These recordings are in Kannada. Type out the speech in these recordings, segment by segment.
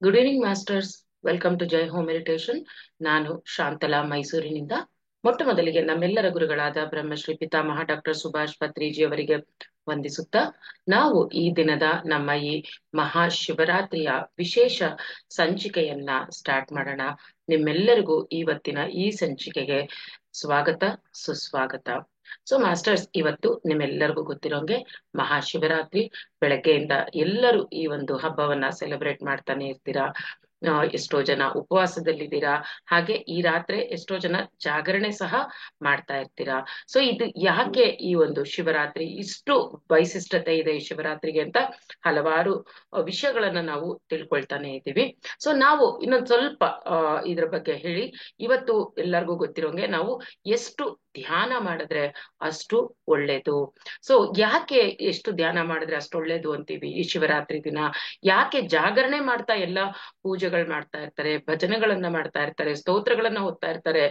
Good evening masters. Welcome to Jai home meditation. ನಾನು ಶಾಂತಲಾ, ಮೈಸೂರಿನಿಂದ. ಮೊಟ್ಟ ಮೊದಲಿಗೆ ನಮ್ಮೆಲ್ಲರ ಗುರುಗಳಾದ ಬ್ರಹ್ಮಶ್ರೀ ಪಿತಾಮಹ ಡಾಕ್ಟರ್ ಸುಭಾಷ್ ಪತ್ರಿಜಿ ಅವರಿಗೆ ವಂದಿಸುತ್ತಾ, ನಾವು ಈ ದಿನದ ನಮ್ಮ ಈ ಮಹಾಶಿವರಾತ್ರಿಯ ವಿಶೇಷ ಸಂಚಿಕೆಯನ್ನ ಸ್ಟಾರ್ಟ್ ಮಾಡೋಣ. ನಿಮ್ಮೆಲ್ಲರಿಗೂ ಇವತ್ತಿನ ಈ ಸಂಚಿಕೆಗೆ ಸ್ವಾಗತ, ಸುಸ್ವಾಗತ. ಸೊ ಮಾಸ್ಟರ್ಸ್, ಇವತ್ತು ನಿಮ್ಮೆಲ್ಲರಿಗೂ ಗೊತ್ತಿರೋಂಗೆ ಮಹಾಶಿವರಾತ್ರಿ. ಬೆಳಗ್ಗೆಯಿಂದ ಎಲ್ಲರೂ ಈ ಒಂದು ಹಬ್ಬವನ್ನ ಸೆಲೆಬ್ರೇಟ್ ಮಾಡ್ತಾನೆ ಇರ್ತೀರಾ. ಎಷ್ಟೋ ಜನ ಉಪವಾಸದಲ್ಲಿದ್ದೀರಾ, ಹಾಗೆ ಈ ರಾತ್ರಿ ಎಷ್ಟೋ ಜನ ಜಾಗರಣೆ ಸಹ ಮಾಡ್ತಾ ಇರ್ತೀರಾ. ಸೊ ಇದು ಯಾಕೆ ಈ ಒಂದು ಶಿವರಾತ್ರಿ ಇಷ್ಟು ವೈಶಿಷ್ಟ್ಯತೆ ಇದೆ ಈ ಶಿವರಾತ್ರಿಗೆ ಅಂತ ಹಲವಾರು ವಿಷಯಗಳನ್ನ ನಾವು ತಿಳ್ಕೊಳ್ತಾನೆ ಇದ್ದೀವಿ. ಸೊ ನಾವು ಇನ್ನೊಂದ್ ಸ್ವಲ್ಪ ಇದ್ರ ಬಗ್ಗೆ ಹೇಳಿ. ಇವತ್ತು ಎಲ್ಲರಿಗೂ ಗೊತ್ತಿರೋಂಗೆ ನಾವು ಎಷ್ಟು ಧ್ಯಾನ ಮಾಡಿದ್ರೆ ಅಷ್ಟು ಒಳ್ಳೇದು. ಸೊ ಯಾಕೆ ಎಷ್ಟು ಧ್ಯಾನ ಮಾಡಿದ್ರೆ ಅಷ್ಟು ಒಳ್ಳೇದು ಅಂತೀವಿ ಈ ಶಿವರಾತ್ರಿ ದಿನ? ಯಾಕೆ ಜಾಗರಣೆ ಮಾಡ್ತಾ ಎಲ್ಲ ಪೂಜೆಗಳು ಮಾಡ್ತಾ ಇರ್ತಾರೆ, ಭಜನೆಗಳನ್ನ ಮಾಡ್ತಾ ಇರ್ತಾರೆ, ಸ್ತೋತ್ರಗಳನ್ನ ಓದ್ತಾ ಇರ್ತಾರೆ,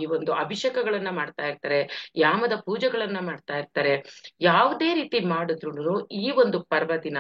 ಈ ಒಂದು ಅಭಿಷೇಕಗಳನ್ನ ಮಾಡ್ತಾ ಇರ್ತಾರೆ, ಯಾಮದ ಪೂಜೆಗಳನ್ನ ಮಾಡ್ತಾ ಇರ್ತಾರೆ. ಯಾವುದೇ ರೀತಿ ಮಾಡಿದ್ರು ಈ ಒಂದು ಪರ್ವ ದಿನ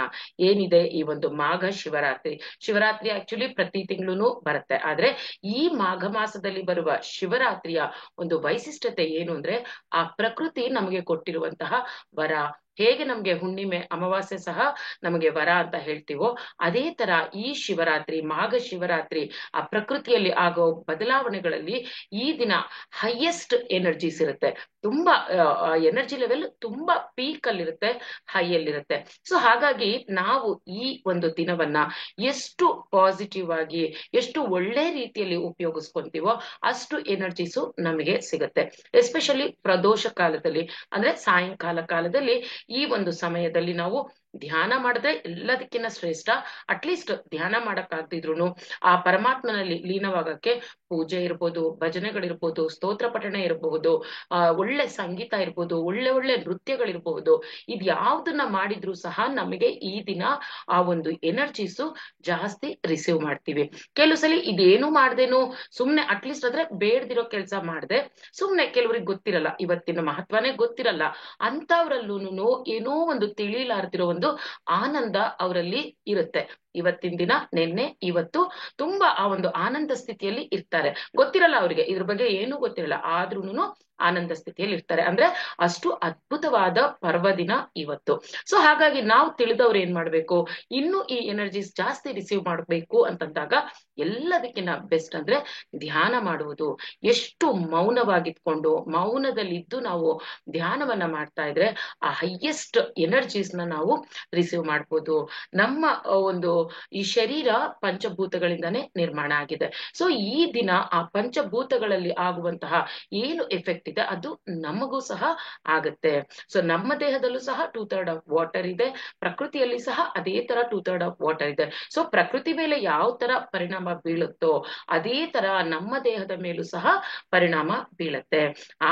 ಏನಿದೆ, ಈ ಒಂದು ಮಾಘ ಶಿವರಾತ್ರಿ, ಶಿವರಾತ್ರಿ ಆಕ್ಚುಲಿ ಪ್ರತಿ ತಿಂಗಳು ಬರುತ್ತೆ, ಆದ್ರೆ ಈ ಮಾಘ ಮಾಸದಲ್ಲಿ ಬರುವ ಶಿವರಾತ್ರಿಯ ಒಂದು ವೈಶಿಷ್ಟ್ಯತೆ ಏನು ಅಂದ್ರೆ, ಆ ಪ್ರಕೃತಿ ನಮಗೆ ಕೊಟ್ಟಿರುವಂತಹ ವರ. ಹೇಗೆ ನಮ್ಗೆ ಹುಣ್ಣಿಮೆ, ಅಮಾವಾಸ್ಯೆ ಸಹ ನಮಗೆ ವರ ಅಂತ ಹೇಳ್ತೀವೋ, ಅದೇ ತರ ಈ ಶಿವರಾತ್ರಿ, ಮಾಘ ಶಿವರಾತ್ರಿ, ಆ ಪ್ರಕೃತಿಯಲ್ಲಿ ಆಗೋ ಬದಲಾವಣೆಗಳಲ್ಲಿ ಈ ದಿನ ಹೈಯೆಸ್ಟ್ ಎನರ್ಜೀಸ್ ಇರುತ್ತೆ. ತುಂಬಾ ಎನರ್ಜಿ ಲೆವೆಲ್ ತುಂಬಾ ಪೀಕ್ ಅಲ್ಲಿರುತ್ತೆ, ಹೈ ಅಲ್ಲಿರುತ್ತೆ. ಸೊ ಹಾಗಾಗಿ ನಾವು ಈ ಒಂದು ದಿನವನ್ನ ಎಷ್ಟು ಪಾಸಿಟಿವ್ ಆಗಿ, ಎಷ್ಟು ಒಳ್ಳೆ ರೀತಿಯಲ್ಲಿ ಉಪಯೋಗಿಸ್ಕೊಂತೀವೋ ಅಷ್ಟು ಎನರ್ಜೀಸು ನಮಗೆ ಸಿಗುತ್ತೆ. ಎಸ್ಪೆಷಲಿ ಪ್ರದೋಷ ಕಾಲದಲ್ಲಿ, ಅಂದ್ರೆ ಸಾಯಂಕಾಲ ಕಾಲದಲ್ಲಿ, ಈ ಒಂದು ಸಮಯದಲ್ಲಿ ನಾವು ಧ್ಯಾನ ಮಾಡಿದ್ರೆ ಎಲ್ಲದಕ್ಕಿಂತ ಶ್ರೇಷ್ಠ. ಅಟ್ಲೀಸ್ಟ್ ಧ್ಯಾನ ಮಾಡಕ್ಕಾಗ್ದಿದ್ರು ಆ ಪರಮಾತ್ಮನಲ್ಲಿ ಲೀನವಾಗಕ್ಕೆ ಪೂಜೆ ಇರ್ಬೋದು, ಭಜನೆಗಳಿರ್ಬೋದು, ಸ್ತೋತ್ರ ಪಠಣೆ ಇರಬಹುದು, ಒಳ್ಳೆ ಸಂಗೀತ ಇರ್ಬೋದು, ಒಳ್ಳೆ ಒಳ್ಳೆ ನೃತ್ಯಗಳಿರ್ಬಹುದು, ಇದ್ ಯಾವ್ದನ್ನ ಮಾಡಿದ್ರು ಸಹ ನಮಗೆ ಈ ದಿನ ಆ ಒಂದು ಎನರ್ಜೀಸು ಜಾಸ್ತಿ ರಿಸೀವ್ ಮಾಡ್ತೀವಿ. ಕೆಲವು ಸಲ ಇದೇನು ಮಾಡ್ದೇನು ಸುಮ್ನೆ ಅಟ್ಲೀಸ್ಟ್ ಆದ್ರೆ ಬೇಡ್ದಿರೋ ಕೆಲಸ ಮಾಡ್ದೆ, ಸುಮ್ನೆ ಕೆಲವ್ರಿಗೆ ಗೊತ್ತಿರಲ್ಲ, ಇವತ್ತಿನ ಮಹತ್ವನೇ ಗೊತ್ತಿರಲ್ಲ, ಅಂತವ್ರಲ್ಲೂನು ಏನೋ ಒಂದು ತಿಳಿಲಾರ್ದಿರೋ ಒಂದು ಆನಂದ ಅವರಲ್ಲಿ ಇರುತ್ತೆ. ಇವತ್ತಿನ ದಿನ, ನಿನ್ನೆ, ಇವತ್ತು ತುಂಬಾ ಆ ಒಂದು ಆನಂದ ಸ್ಥಿತಿಯಲ್ಲಿ ಇರ್ತಾರೆ. ಗೊತ್ತಿರಲ್ಲ ಅವ್ರಿಗೆ, ಇದ್ರ ಬಗ್ಗೆ ಏನೂ ಗೊತ್ತಿರಲ್ಲ, ಆದ್ರೂನು ಆನಂದ ಸ್ಥಿತಿಯಲ್ಲಿ ಇರ್ತಾರೆ. ಅಂದ್ರೆ ಅಷ್ಟು ಅದ್ಭುತವಾದ ಪರ್ವದಿನ ಇವತ್ತು. ಸೊ ಹಾಗಾಗಿ ನಾವು ತಿಳಿದವ್ರು ಏನ್ ಮಾಡ್ಬೇಕು, ಇನ್ನು ಈ ಎನರ್ಜೀಸ್ ಜಾಸ್ತಿ ರಿಸೀವ್ ಮಾಡ್ಬೇಕು ಅಂತಂದಾಗ ಎಲ್ಲದಕ್ಕಿಂತ ಬೆಸ್ಟ್ ಅಂದ್ರೆ ಧ್ಯಾನ ಮಾಡುವುದು. ಎಷ್ಟು ಮೌನವಾಗಿತ್ಕೊಂಡು ಮೌನದಲ್ಲಿದ್ದು ನಾವು ಧ್ಯಾನವನ್ನ ಮಾಡ್ತಾ ಇದ್ರೆ ಆ ಹೈಯೆಸ್ಟ್ ಎನರ್ಜೀಸ್ ನಾವು ರಿಸೀವ್ ಮಾಡ್ಬೋದು. ನಮ್ಮ ಒಂದು ಈ ಶರೀರ ಪಂಚಭೂತಗಳಿಂದಾನೇ ನಿರ್ಮಾಣ ಆಗಿದೆ. ಸೊ ಈ ದಿನ ಆ ಪಂಚಭೂತಗಳಲ್ಲಿ ಆಗುವಂತಹ ಏನು ಎಫೆಕ್ಟ್ ಇದೆ ಅದು ನಮಗೂ ಸಹ ಆಗುತ್ತೆ. ಸೊ ನಮ್ಮ ದೇಹದಲ್ಲೂ ಸಹ 2/3 ಆಫ್ ವಾಟರ್ ಇದೆ, ಪ್ರಕೃತಿಯಲ್ಲಿ ಸಹ ಅದೇ ತರ 2/3 ಆಫ್ ವಾಟರ್ ಇದೆ. ಸೊ ಪ್ರಕೃತಿ ಮೇಲೆ ಯಾವ ತರ ಪರಿಣಾಮ ಬೀಳುತ್ತೋ ಅದೇ ತರ ನಮ್ಮ ದೇಹದ ಮೇಲೂ ಸಹ ಪರಿಣಾಮ ಬೀಳುತ್ತೆ.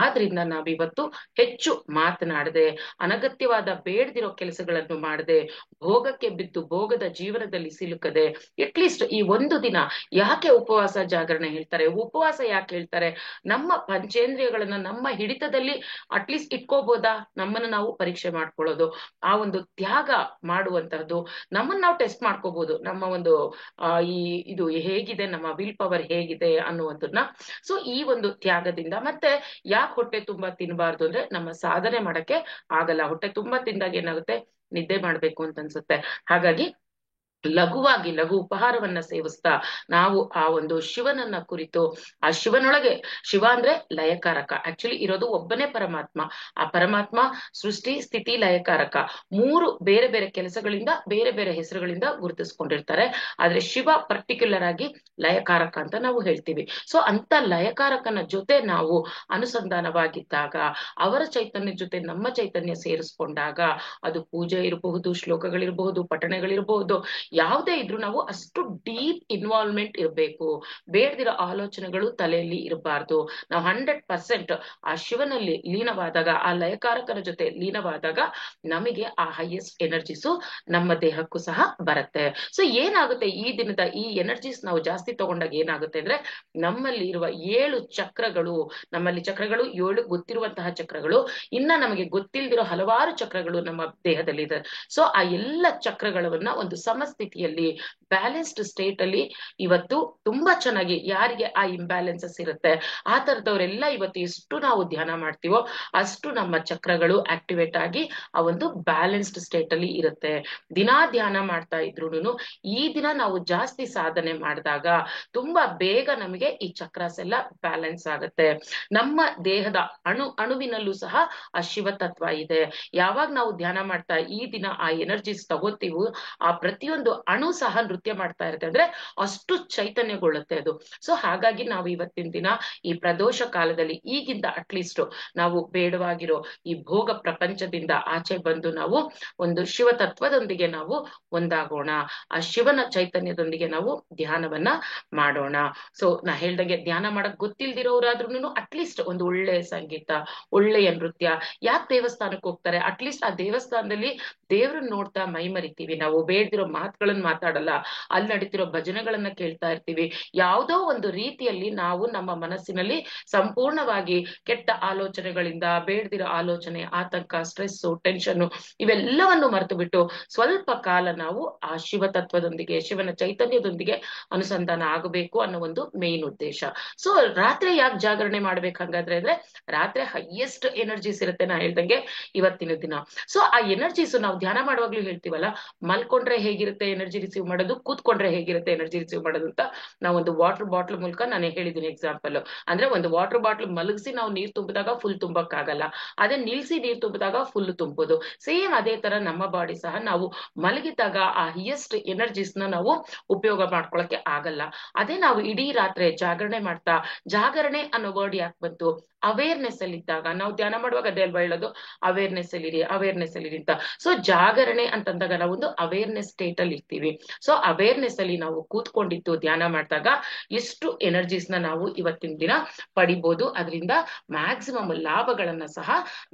ಆದ್ರಿಂದ ನಾವಿವತ್ತು ಹೆಚ್ಚು ಮಾತನಾಡದೆ, ಅನಗತ್ಯವಾದ ಬೇಡದಿರೋ ಕೆಲಸಗಳನ್ನು ಮಾಡದೆ, ಭೋಗಕ್ಕೆ ಬಿದ್ದು ಭೋಗದ ಜೀವನದಲ್ಲಿ ಸಿಲುಕದೆ, ಅಟ್ಲೀಸ್ಟ್ ಈ ಒಂದು ದಿನ ಯಾಕೆ ಉಪವಾಸ ಜಾಗರಣೆ ಹೇಳ್ತಾರೆ, ಉಪವಾಸ ಯಾಕೆ ಹೇಳ್ತಾರೆ, ನಮ್ಮ ಪಂಚೇಂದ್ರಿಯಗಳನ್ನ ನಮ್ಮ ಹಿಡಿತದಲ್ಲಿ ಅಟ್ಲೀಸ್ಟ್ ಇಟ್ಕೋಬೋದಾ, ನಮ್ಮನ್ನ ನಾವು ಪರೀಕ್ಷೆ ಮಾಡ್ಕೊಳ್ಳೋದು, ಆ ಒಂದು ತ್ಯಾಗ ಮಾಡುವಂತಹದ್ದು, ನಮ್ಮನ್ನ ನಾವು ಟೆಸ್ಟ್ ಮಾಡ್ಕೋಬಹುದು, ನಮ್ಮ ಒಂದು ಈ ಇದು ಹೇಗಿದೆ, ನಮ್ಮ ವಿಲ್ ಪವರ್ ಹೇಗಿದೆ ಅನ್ನುವಂಥದ್ದನ್ನ. ಸೊ ಈ ಒಂದು ತ್ಯಾಗದಿಂದ ಮತ್ತೆ ಯಾಕೆ ಹೊಟ್ಟೆ ತುಂಬಾ ತಿನ್ಬಾರ್ದು ಅಂದ್ರೆ, ನಮ್ಮ ಸಾಧನೆ ಮಾಡಕ್ಕೆ ಆಗಲ್ಲ. ಹೊಟ್ಟೆ ತುಂಬಾ ತಿಂದಾಗ ಏನಾಗುತ್ತೆ, ನಿದ್ದೆ ಮಾಡ್ಬೇಕು ಅಂತ ಅನ್ಸುತ್ತೆ. ಹಾಗಾಗಿ ಲಘುವಾಗಿ ಲಘು ಉಪಹಾರವನ್ನ ಸೇವಿಸ್ತಾ ನಾವು ಆ ಒಂದು ಶಿವನನ್ನ ಕುರಿತು, ಆ ಶಿವನೊಳಗೆ, ಶಿವ ಅಂದ್ರೆ ಲಯಕಾರಕ, ಆಕ್ಚುಲಿ ಇರೋದು ಒಬ್ಬನೇ ಪರಮಾತ್ಮ. ಆ ಪರಮಾತ್ಮ ಸೃಷ್ಟಿ, ಸ್ಥಿತಿ, ಲಯಕಾರಕ ಮೂರು ಬೇರೆ ಬೇರೆ ಕೆಲಸಗಳಿಂದ ಬೇರೆ ಬೇರೆ ಹೆಸರುಗಳಿಂದ ಗುರುತಿಸ್ಕೊಂಡಿರ್ತಾರೆ. ಆದ್ರೆ ಶಿವ ಪರ್ಟಿಕ್ಯುಲರ್ ಆಗಿ ಲಯಕಾರಕ ಅಂತ ನಾವು ಹೇಳ್ತೀವಿ. ಸೊ ಅಂತ ಲಯಕಾರಕನ ಜೊತೆ ನಾವು ಅನುಸಂಧಾನವಾಗಿದ್ದಾಗ, ಅವರ ಚೈತನ್ಯ ಜೊತೆ ನಮ್ಮ ಚೈತನ್ಯ ಸೇರಿಸ್ಕೊಂಡಾಗ, ಅದು ಪೂಜೆ ಇರಬಹುದು, ಶ್ಲೋಕಗಳಿರಬಹುದು, ಪಠಣೆಗಳಿರಬಹುದು, ಯಾವುದೇ ಇದ್ರು ನಾವು ಅಷ್ಟು ಡೀಪ್ ಇನ್ವಾಲ್ವ್ಮೆಂಟ್ ಇರಬೇಕು. ಬೇಡದಿರೋ ಆಲೋಚನೆಗಳು ತಲೆಯಲ್ಲಿ ಇರಬಾರ್ದು. ನಾವು 100% ಆ ಶಿವನಲ್ಲಿ ಲೀನವಾದಾಗ, ಆ ಲಯಕಾರಕರ ಜೊತೆ ಲೀನವಾದಾಗ ನಮಗೆ ಆ ಹೈಯೆಸ್ಟ್ ಎನರ್ಜೀಸು ನಮ್ಮ ದೇಹಕ್ಕೂ ಸಹ ಬರುತ್ತೆ. ಸೊ ಏನಾಗುತ್ತೆ, ಈ ದಿನದ ಈ ಎನರ್ಜೀಸ್ ನಾವು ಜಾಸ್ತಿ ತಗೊಂಡಾಗ ಏನಾಗುತ್ತೆ ಅಂದ್ರೆ, ನಮ್ಮಲ್ಲಿ ಇರುವ 7 ಚಕ್ರಗಳು, ನಮ್ಮಲ್ಲಿ ಚಕ್ರಗಳು 7 ಗೊತ್ತಿರುವಂತಹ ಚಕ್ರಗಳು, ಇನ್ನ ನಮಗೆ ಗೊತ್ತಿಲ್ದಿರೋ ಹಲವಾರು ಚಕ್ರಗಳು ನಮ್ಮ ದೇಹದಲ್ಲಿ ಇದೆ. ಸೊ ಆ ಎಲ್ಲ ಚಕ್ರಗಳನ್ನ ಒಂದು ಸಮಸ್ಥಿತಿಯಲ್ಲಿ ಬ್ಯಾಲೆನ್ಸ್ಡ್ ಸ್ಟೇಟ್ ಅಲ್ಲಿ ಇವತ್ತು ತುಂಬಾ ಚೆನ್ನಾಗಿ, ಯಾರಿಗೆ ಆ ಇಂಬ್ಯಾಲೆನ್ಸಸ್ ಇರುತ್ತೆ ಆ ತರದವರೆಲ್ಲ ಇವತ್ತು ಎಷ್ಟು ನಾವು ಧ್ಯಾನ ಮಾಡ್ತೀವೋ ಅಷ್ಟು ನಮ್ಮ ಚಕ್ರಗಳು ಆಕ್ಟಿವೇಟ್ ಆಗಿ ಆ ಒಂದು ಬ್ಯಾಲೆನ್ಸ್ಡ್ ಸ್ಟೇಟ್ ಅಲ್ಲಿ ಇರುತ್ತೆ. ದಿನಾ ಧ್ಯಾನ ಮಾಡ್ತಾ ಇದ್ರು ಈ ದಿನ ನಾವು ಜಾಸ್ತಿ ಸಾಧನೆ ಮಾಡಿದಾಗ ತುಂಬಾ ಬೇಗ ನಮಗೆ ಈ ಚಕ್ರಾಸ್ ಎಲ್ಲ ಬ್ಯಾಲೆನ್ಸ್ ಆಗುತ್ತೆ. ನಮ್ಮ ದೇಹದ ಅಣುವಿನಲ್ಲೂ ಸಹ ಆ ಶಿವ ತತ್ವ ಇದೆ. ಯಾವಾಗ ನಾವು ಧ್ಯಾನ ಮಾಡ್ತಾ ಈ ದಿನ ಆ ಎನರ್ಜೀಸ್ ತಗೋತೀವೋ ಆ ಪ್ರತಿಯೊಂದು ಅಣು ಸಹ ನೃತ್ಯ ಮಾಡ್ತಾ ಇರುತ್ತೆ, ಅಂದ್ರೆ ಅಷ್ಟು ಚೈತನ್ಯಗೊಳ್ಳುತ್ತೆ ಅದು. ಸೊ ಹಾಗಾಗಿ ನಾವು ಇವತ್ತಿನ ದಿನ ಈ ಪ್ರದೋಷ ಕಾಲದಲ್ಲಿ ಈಗಿಂದ ಅಟ್ಲೀಸ್ಟ್ ನಾವು ಬೇಡವಾಗಿರೋ ಈ ಭೋಗ ಪ್ರಪಂಚದಿಂದ ಆಚೆ ಬಂದು ನಾವು ಒಂದು ಶಿವ ತತ್ವದೊಂದಿಗೆ ನಾವು ಒಂದಾಗೋಣ, ಆ ಶಿವನ ಚೈತನ್ಯದೊಂದಿಗೆ ನಾವು ಧ್ಯಾನವನ್ನ ಮಾಡೋಣ. ಸೊ ನಾ ಹೇಳ್ದಂಗೆ ಧ್ಯಾನ ಮಾಡಕ್ ಗೊತ್ತಿಲ್ದಿರೋರಾದ್ರೂ ಅಟ್ಲೀಸ್ಟ್ ಒಂದು ಒಳ್ಳೆ ಸಂಗೀತ, ಒಳ್ಳೆಯ ನೃತ್ಯ, ಯಾಕೆ ದೇವಸ್ಥಾನಕ್ಕೆ ಹೋಗ್ತಾರೆ, ಅಟ್ಲೀಸ್ಟ್ ಆ ದೇವಸ್ಥಾನದಲ್ಲಿ ದೇವ್ರನ್ನ ನೋಡ್ತಾ ಮೈ ಮರಿತೀವಿ, ನಾವು ಬೇಡ್ದಿರೋ ಮಾತುಗಳನ್ನ ಮಾತಾಡಲ್ಲ, ಅಲ್ಲಿ ನಡೀತಿರೋ ಭಜನೆಗಳನ್ನ ಕೇಳ್ತಾ ಇರ್ತೀವಿ. ಯಾವುದೋ ಒಂದು ರೀತಿಯಲ್ಲಿ ನಾವು ನಮ್ಮ ಮನಸ್ಸಿನಲ್ಲಿ ಸಂಪೂರ್ಣವಾಗಿ ಕೆಟ್ಟ ಆಲೋಚನೆಗಳಿಂದ, ಬೇಡ್ದಿರೋ ಆಲೋಚನೆ, ಆತಂಕ, ಸ್ಟ್ರೆಸ್, ಟೆನ್ಷನ್ ಇವೆಲ್ಲವನ್ನು ಮರೆತು ಬಿಟ್ಟು ಸ್ವಲ್ಪ ಕಾಲ ನಾವು ಆ ಶಿವ ತತ್ವದೊಂದಿಗೆ, ಶಿವನ ಚೈತನ್ಯದೊಂದಿಗೆ ಅನುಸಂಧಾನ ಆಗಬೇಕು ಅನ್ನೋ ಒಂದು ಮೇನ್ ಉದ್ದೇಶ. ಸೊ ರಾತ್ರಿ ಯಾಕೆ ಜಾಗರಣೆ ಮಾಡ್ಬೇಕಂಗಾದ್ರೆ ಅಂದ್ರೆ ರಾತ್ರಿ ಹೈಯೆಸ್ಟ್ ಎನರ್ಜೀಸ್ ಇರುತ್ತೆ, ನಾ ಹೇಳ್ದಂಗೆ ಇವತ್ತಿನ ದಿನ. ಸೊ ಆ ಎನರ್ಜೀಸ್ ನಾವು ಧ್ಯಾನ ಮಾಡುವಾಗ್ಲೂ ಹೇಳ್ತೀವಲ್ಲ, ಮಲ್ಕೊಂಡ್ರೆ ಹೇಗಿರುತ್ತೆ ಎನರ್ಜಿ ರಿಸೀವ್ ಮಾಡೋದು, ಕೂತ್ಕೊಂಡ್ರೆ ಹೇಗಿರುತ್ತೆ ಎನರ್ಜಿ ರಿಸೀವ್ ಮಾಡೋದು ಅಂತ ನಾವು ಒಂದು ವಾಟರ್ ಬಾಟ್ಲ್ ಮೂಲಕ ನಾನು ಹೇಳಿದ್ದೀನಿ ಎಕ್ಸಾಂಪಲ್. ಅಂದ್ರೆ ಒಂದು ವಾಟರ್ ಬಾಟ್ಲ್ ಮಲಗಿಸಿ ನಾವು ನೀರ್ ತುಂಬಿದಾಗ ಫುಲ್ ತುಂಬಕ್ಕಾಗಲ್ಲ, ಅದೇ ನಿಲ್ಸಿ ನೀರ್ ತುಂಬಿದಾಗ ಫುಲ್ ತುಂಬೋದು. ಸೇಮ್ ಅದೇ ತರ ನಮ್ಮ ಬಾಡಿ ಸಹ ನಾವು ಮಲಗಿದಾಗ ಆ ಹೈಯೆಸ್ಟ್ ಎನರ್ಜೀಸ್ ನಾವು ಉಪಯೋಗ ಮಾಡ್ಕೊಳಕ್ಕೆ ಆಗಲ್ಲ. ಅದೇ ನಾವು ಇಡೀ ರಾತ್ರಿ ಜಾಗರಣೆ ಮಾಡ್ತಾ, ಜಾಗರಣೆ ಅನ್ನೋ ವರ್ಡ್ ಯಾಕೆ ಬಂತು, ಅವೇರ್ನೆಸ್ ಅಲ್ಲಿ ಇದ್ದಾಗ ನಾವು ಧ್ಯಾನ ಮಾಡುವಾಗ ಅದೇ ಅಲ್ವಾ ಹೇಳೋದು, ಅವೇರ್ನೆಸ್ ಅಲ್ಲಿ ಅವೇರ್ನೆಸ್ ಅಲ್ಲಿ ಅಂತ. ಸೊ ಜಾಗರಣೆ ಅಂತಂದಾಗ ನಾವು ಒಂದು ಅವೇರ್ನೆಸ್ ಸ್ಟೇಟ್ ಅಲ್ಲಿ ಇರ್ತೀವಿ. ಸೊ ಅವೇರ್ನೆಸ್ ಅಲ್ಲಿ ನಾವು ಕೂತ್ಕೊಂಡಿದ್ದು ಧ್ಯಾನ ಮಾಡಿದಾಗ ಎಷ್ಟು ಎನರ್ಜೀಸ್ ನಾವು ಇವತ್ತಿನ ದಿನ ಪಡಿಬಹುದು, ಅದರಿಂದ ಮ್ಯಾಕ್ಸಿಮಮ್ ಲಾಭಗಳನ್ನ ಸಹ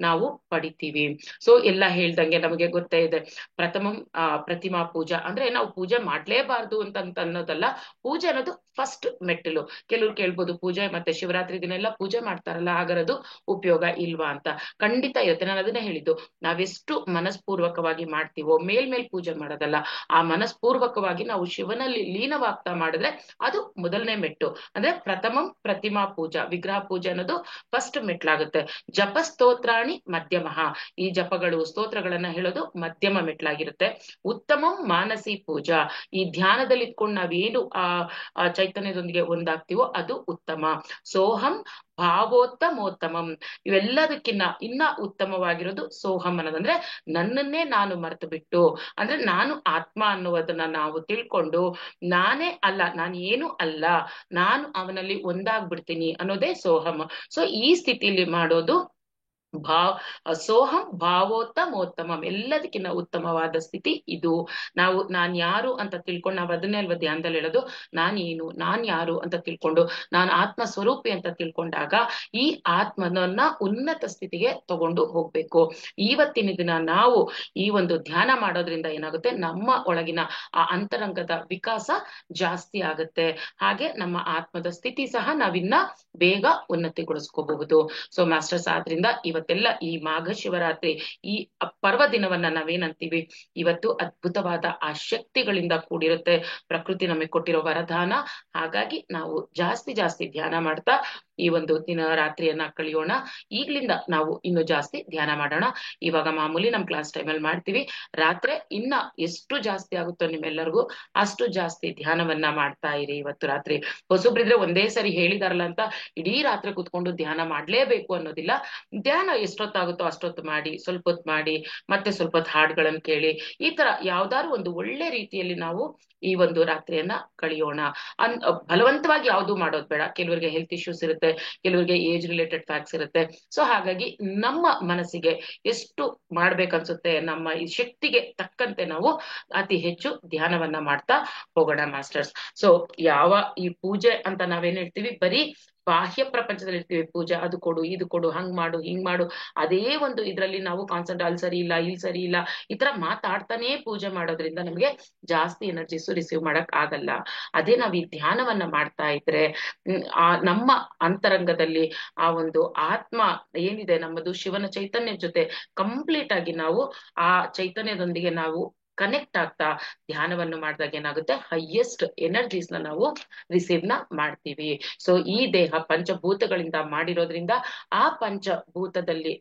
ನಾವು ಪಡಿತೀವಿ. ಸೊ ಎಲ್ಲ ಹೇಳ್ದಂಗೆ ನಮಗೆ ಗೊತ್ತೇ ಇದೆ, ಪ್ರತಿಮಾ ಪೂಜಾ ಅಂದ್ರೆ ನಾವು ಪೂಜೆ ಮಾಡ್ಲೇಬಾರ್ದು ಅಂತ ಅನ್ನೋದಲ್ಲ, ಪೂಜೆ ಅನ್ನೋದು ಫಸ್ಟ್ ಮೆಟ್ಟಿಲು. ಕೆಲವ್ರು ಕೇಳ್ಬೋದು ಪೂಜೆ ಮತ್ತೆ ಶಿವರಾತ್ರಿ ದಿನ ಎಲ್ಲ ಪೂಜೆ ಮಾಡ್ತಾರಲ್ಲ ಹಾಗಾರದು ಉಪಯೋಗ ಇಲ್ವಾ ಅಂತ. ಖಂಡಿತ ಇರುತ್ತೆ, ನಾನು ಅದನ್ನೇ ಹೇಳಿದ್ದು, ನಾವೆಷ್ಟು ಮನಸ್ಪೂರ್ವಕವಾಗಿ ಮಾಡ್ತೀವೋ ಮೇಲ್ ಪೂಜೆ ಮಾಡೋದಲ್ಲ, ಆ ಮನಸ್ಪೂರ್ವಕವಾಗಿ ನಾವು ಶಿವನಲ್ಲಿ ಲೀನವಾಗ್ತಾ ಮಾಡಿದ್ರೆ ಅದು ಮೊದಲನೇ ಮೆಟ್ಟು. ಅಂದ್ರೆ ಪ್ರತಿಮಾ ಪೂಜಾ, ವಿಗ್ರಹ ಪೂಜೆ ಅನ್ನೋದು ಫಸ್ಟ್ ಮೆಟ್ಲಾಗುತ್ತೆ. ಜಪ ಸ್ತೋತ್ರಾಣಿ ಮಧ್ಯಮಃ, ಈ ಜಪಗಳು ಸ್ತೋತ್ರಗಳನ್ನ ಹೇಳೋದು ಮಧ್ಯಮ ಮೆಟ್ಲಾಗಿರುತ್ತೆ. ಉತ್ತಮಂ ಮಾನಸಿ ಪೂಜಾ, ಈ ಧ್ಯಾನದಲ್ಲಿ ಇಟ್ಕೊಂಡು ನಾವೇನು ಆ ಚೈತನ್ಯದೊಂದಿಗೆ ಒಂದಾಗ್ತೀವೋ ಅದು ಉತ್ತಮ. ಸೋಹಂ ಭಾವೋತ್ತಮೋತ್ತಮಂ, ಇವೆಲ್ಲದಕ್ಕಿನ್ನ ಇನ್ನ ಉತ್ತಮವಾಗಿರೋದು ಸೋಹಂ ಅನ್ನೋದಂದ್ರೆ ನನ್ನನ್ನೇ ನಾನು ಮರೆತು ಬಿಟ್ಟು, ಅಂದ್ರೆ ನಾನು ಆತ್ಮ ಅನ್ನುವುದನ್ನ ನಾವು ತಿಳ್ಕೊಂಡು ನಾನೇ ಅಲ್ಲ, ನಾನು ಏನು ಅಲ್ಲ, ನಾನು ಅವನಲ್ಲಿ ಒಂದಾಗ್ಬಿಡ್ತೀನಿ ಅನ್ನೋದೇ ಸೋಹಂ. ಸೊ ಈ ಸ್ಥಿತಿಲಿ ಮಾಡೋದು ಸೋಹಂ ಭಾವೋತ್ತಮೋತ್ತಮಂ, ಎಲ್ಲದಕ್ಕಿಂತ ಉತ್ತಮವಾದ ಸ್ಥಿತಿ ಇದು. ನಾನ್ ಯಾರು ಅಂತ ತಿಳ್ಕೊಂಡು, ನಾವು ಅದನ್ನೇ ಅಲ್ವಾ ಧ್ಯಾನದಲ್ಲಿ ಹೇಳೋದು, ನಾನ್ ಯಾರು ಅಂತ ತಿಳ್ಕೊಂಡು, ನಾನು ಆತ್ಮ ಸ್ವರೂಪಿ ಅಂತ ತಿಳ್ಕೊಂಡಾಗ ಈ ಆತ್ಮನನ್ನ ಉನ್ನತ ಸ್ಥಿತಿಗೆ ತಗೊಂಡು ಹೋಗ್ಬೇಕು. ಇವತ್ತಿನ ದಿನ ನಾವು ಈ ಒಂದು ಧ್ಯಾನ ಮಾಡೋದ್ರಿಂದ ಏನಾಗುತ್ತೆ, ನಮ್ಮ ಒಳಗಿನ ಆ ಅಂತರಂಗದ ವಿಕಾಸ ಜಾಸ್ತಿ ಆಗುತ್ತೆ, ಹಾಗೆ ನಮ್ಮ ಆತ್ಮದ ಸ್ಥಿತಿ ಸಹ ನಾವಿನ್ನ ಬೇಗ ಉನ್ನತಿಗೊಳಿಸ್ಕೋಬಹುದು. ಸೊ ಮಾಸ್ಟರ್ಸ್, ಆದ್ರಿಂದ ಇವತ್ತೆಲ್ಲ ಈ ಮಾಘ ಶಿವರಾತ್ರಿ ಈ ಪರ್ವ ದಿನವನ್ನ ನಾವೇನಂತೀವಿ, ಇವತ್ತು ಅದ್ಭುತವಾದ ಆ ಶಕ್ತಿಗಳಿಂದ ಕೂಡಿರುತ್ತೆ, ಪ್ರಕೃತಿ ನಮಗೆ ಕೊಟ್ಟಿರೋ ವರದಾನ. ಹಾಗಾಗಿ ನಾವು ಜಾಸ್ತಿ ಧ್ಯಾನ ಮಾಡ್ತಾ ಈ ಒಂದು ದಿನ ರಾತ್ರಿಯನ್ನ ಕಳಿಯೋಣ. ಈಗ್ಲಿಂದ ನಾವು ಇನ್ನು ಜಾಸ್ತಿ ಧ್ಯಾನ ಮಾಡೋಣ. ಇವಾಗ ಮಾಮೂಲಿ ನಮ್ ಕ್ಲಾಸ್ ಟೈಮಲ್ಲಿ ಮಾಡ್ತೀವಿ, ರಾತ್ರಿ ಇನ್ನ ಎಷ್ಟು ಜಾಸ್ತಿ ಆಗುತ್ತೋ ನಿಮ್ಮೆಲ್ಲರಿಗೂ ಅಷ್ಟು ಜಾಸ್ತಿ ಧ್ಯಾನವನ್ನ ಮಾಡ್ತಾ ಇರಿ. ಇವತ್ತು ರಾತ್ರಿ ಹೊಸೊಬ್ರಿದ್ರೆ ಒಂದೇ ಸರಿ ಹೇಳಿದಾರಲ್ಲ ಅಂತ ಇಡೀ ರಾತ್ರಿ ಕುತ್ಕೊಂಡು ಧ್ಯಾನ ಮಾಡ್ಲೇಬೇಕು ಅನ್ನೋದಿಲ್ಲ. ಧ್ಯಾನ ಎಷ್ಟೊತ್ತಾಗುತ್ತೋ ಅಷ್ಟೊತ್ತು ಮಾಡಿ, ಸ್ವಲ್ಪ ಹೊತ್ತು ಮಾಡಿ, ಮತ್ತೆ ಸ್ವಲ್ಪ ಹೊತ್ತು ಹಾಡುಗಳನ್ನ ಕೇಳಿ, ಈ ತರ ಯಾವ್ದಾದ್ರು ಒಂದು ಒಳ್ಳೆ ರೀತಿಯಲ್ಲಿ ನಾವು ಈ ಒಂದು ರಾತ್ರಿಯನ್ನ ಕಳಿಯೋಣ. ಬಲವಂತವಾಗಿ ಯಾವ್ದು ಮಾಡೋದ್ ಬೇಡ. ಕೆಲವರಿಗೆ ಹೆಲ್ತ್ ಇಶ್ಯೂಸ್ ಇರುತ್ತೆ, ಕೆಲವರಿಗೆ ಏಜ್ ರಿಲೇಟೆಡ್ ಫ್ಯಾಕ್ಟ್ಸ್ ಇರುತ್ತೆ. ಸೊ ಹಾಗಾಗಿ ನಮ್ಮ ಮನಸ್ಸಿಗೆ ಎಷ್ಟು ಮಾಡ್ಬೇಕನ್ಸುತ್ತೆ, ನಮ್ಮ ಈ ಶಕ್ತಿಗೆ ತಕ್ಕಂತೆ ನಾವು ಅತಿ ಹೆಚ್ಚು ಧ್ಯಾನವನ್ನ ಮಾಡ್ತಾ ಹೋಗೋಣ ಮಾಸ್ಟರ್ಸ್. ಸೊ ಈ ಪೂಜೆ ಅಂತ ನಾವೇನ್ ಹೇಳ್ತೀವಿ, ಬರೀ ಬಾಹ್ಯ ಪ್ರಪಂಚದಲ್ಲಿ ಇರ್ತೀವಿ, ಪೂಜೆ ಅದು ಕೊಡು, ಇದು ಕೊಡು, ಹಂಗ್ ಮಾಡು, ಹಿಂಗ್ ಮಾಡು, ಅದೇ ಒಂದು ಇದ್ರಲ್ಲಿ ನಾವು ಕಾನ್ಸಂಟ್ರೇಟ್, ಅಲ್ಲಿ ಸರಿ ಇಲ್ಲ, ಇಲ್ಲಿ ಸರಿ ಇಲ್ಲ, ಈ ತರ ಮಾತಾಡ್ತಾನೆ ಪೂಜೆ ಮಾಡೋದ್ರಿಂದ ನಮ್ಗೆ ಜಾಸ್ತಿ ಎನರ್ಜಿಸ್ ರಿಸೀವ್ ಮಾಡಕ್ ಆಗಲ್ಲ. ಅದೇ ನಾವ್ ಈ ಧ್ಯಾನವನ್ನ ಮಾಡ್ತಾ ಇದ್ರೆ ನಮ್ಮ ಅಂತರಂಗದಲ್ಲಿ ಆ ಒಂದು ಆತ್ಮ ಏನಿದೆ ನಮ್ಮದು ಶಿವನ ಚೈತನ್ಯ ಜೊತೆ ಕಂಪ್ಲೀಟ್ ಆಗಿ ನಾವು ಆ ಚೈತನ್ಯದೊಂದಿಗೆ ನಾವು ಕನೆಕ್ಟ್ ಆಗ್ತಾ ಧ್ಯಾನವನ್ನು ಮಾಡಿದಾಗ ಏನಾಗುತ್ತೆ, ಹೈಯೆಸ್ಟ್ ಎನರ್ಜೀಸ್ ನಾವು ರಿಸೀವ್ ಮಾಡ್ತೀವಿ. ಸೊ ಈ ದೇಹ ಪಂಚಭೂತಗಳಿಂದ ಮಾಡಿರೋದ್ರಿಂದ ಆ ಪಂಚಭೂತದಲ್ಲಿ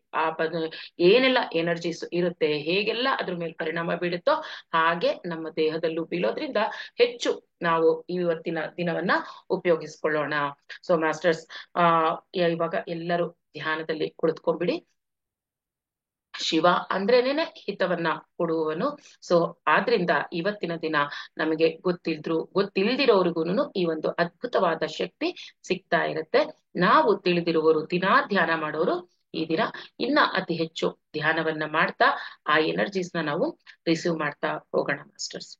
ಏನೆಲ್ಲ ಎನರ್ಜೀಸ್ ಇರುತ್ತೆ, ಹೇಗೆಲ್ಲ ಅದ್ರ ಮೇಲೆ ಪರಿಣಾಮ ಬೀಳುತ್ತೋ ಹಾಗೆ ನಮ್ಮ ದೇಹದಲ್ಲೂ ಬೀಳೋದ್ರಿಂದ ಹೆಚ್ಚು ನಾವು ಇವತ್ತಿನ ದಿನವನ್ನ ಉಪಯೋಗಿಸ್ಕೊಳ್ಳೋಣ. ಸೊ ಮಾಸ್ಟರ್ಸ್, ಇವಾಗ ಎಲ್ಲರೂ ಧ್ಯಾನದಲ್ಲಿ ಕುಳಿತುಕೊಂಡ್ಬಿಡಿ. ಶಿವ ಅಂದ್ರೇನೆ ಹಿತವನ್ನ ಕೊಡುವವನು. ಸೊ ಆದ್ರಿಂದ ಇವತ್ತಿನ ದಿನ ನಮಗೆ ಗೊತ್ತಿಲ್ದಿರೋರ್ಗುನು ಈ ಒಂದು ಅದ್ಭುತವಾದ ಶಕ್ತಿ ಸಿಗ್ತಾ ಇರುತ್ತೆ. ನಾವು ತಿಳಿದಿರುವವರು ದಿನಾ ಧ್ಯಾನ ಮಾಡೋರು ಈ ದಿನ ಇನ್ನ ಅತಿ ಹೆಚ್ಚು ಧ್ಯಾನವನ್ನ ಮಾಡ್ತಾ ಆ ಎನರ್ಜೀಸ್ನ ನಾವು ರಿಸೀವ್ ಮಾಡ್ತಾ ಹೋಗೋಣ ಮಾಸ್ಟರ್ಸ್.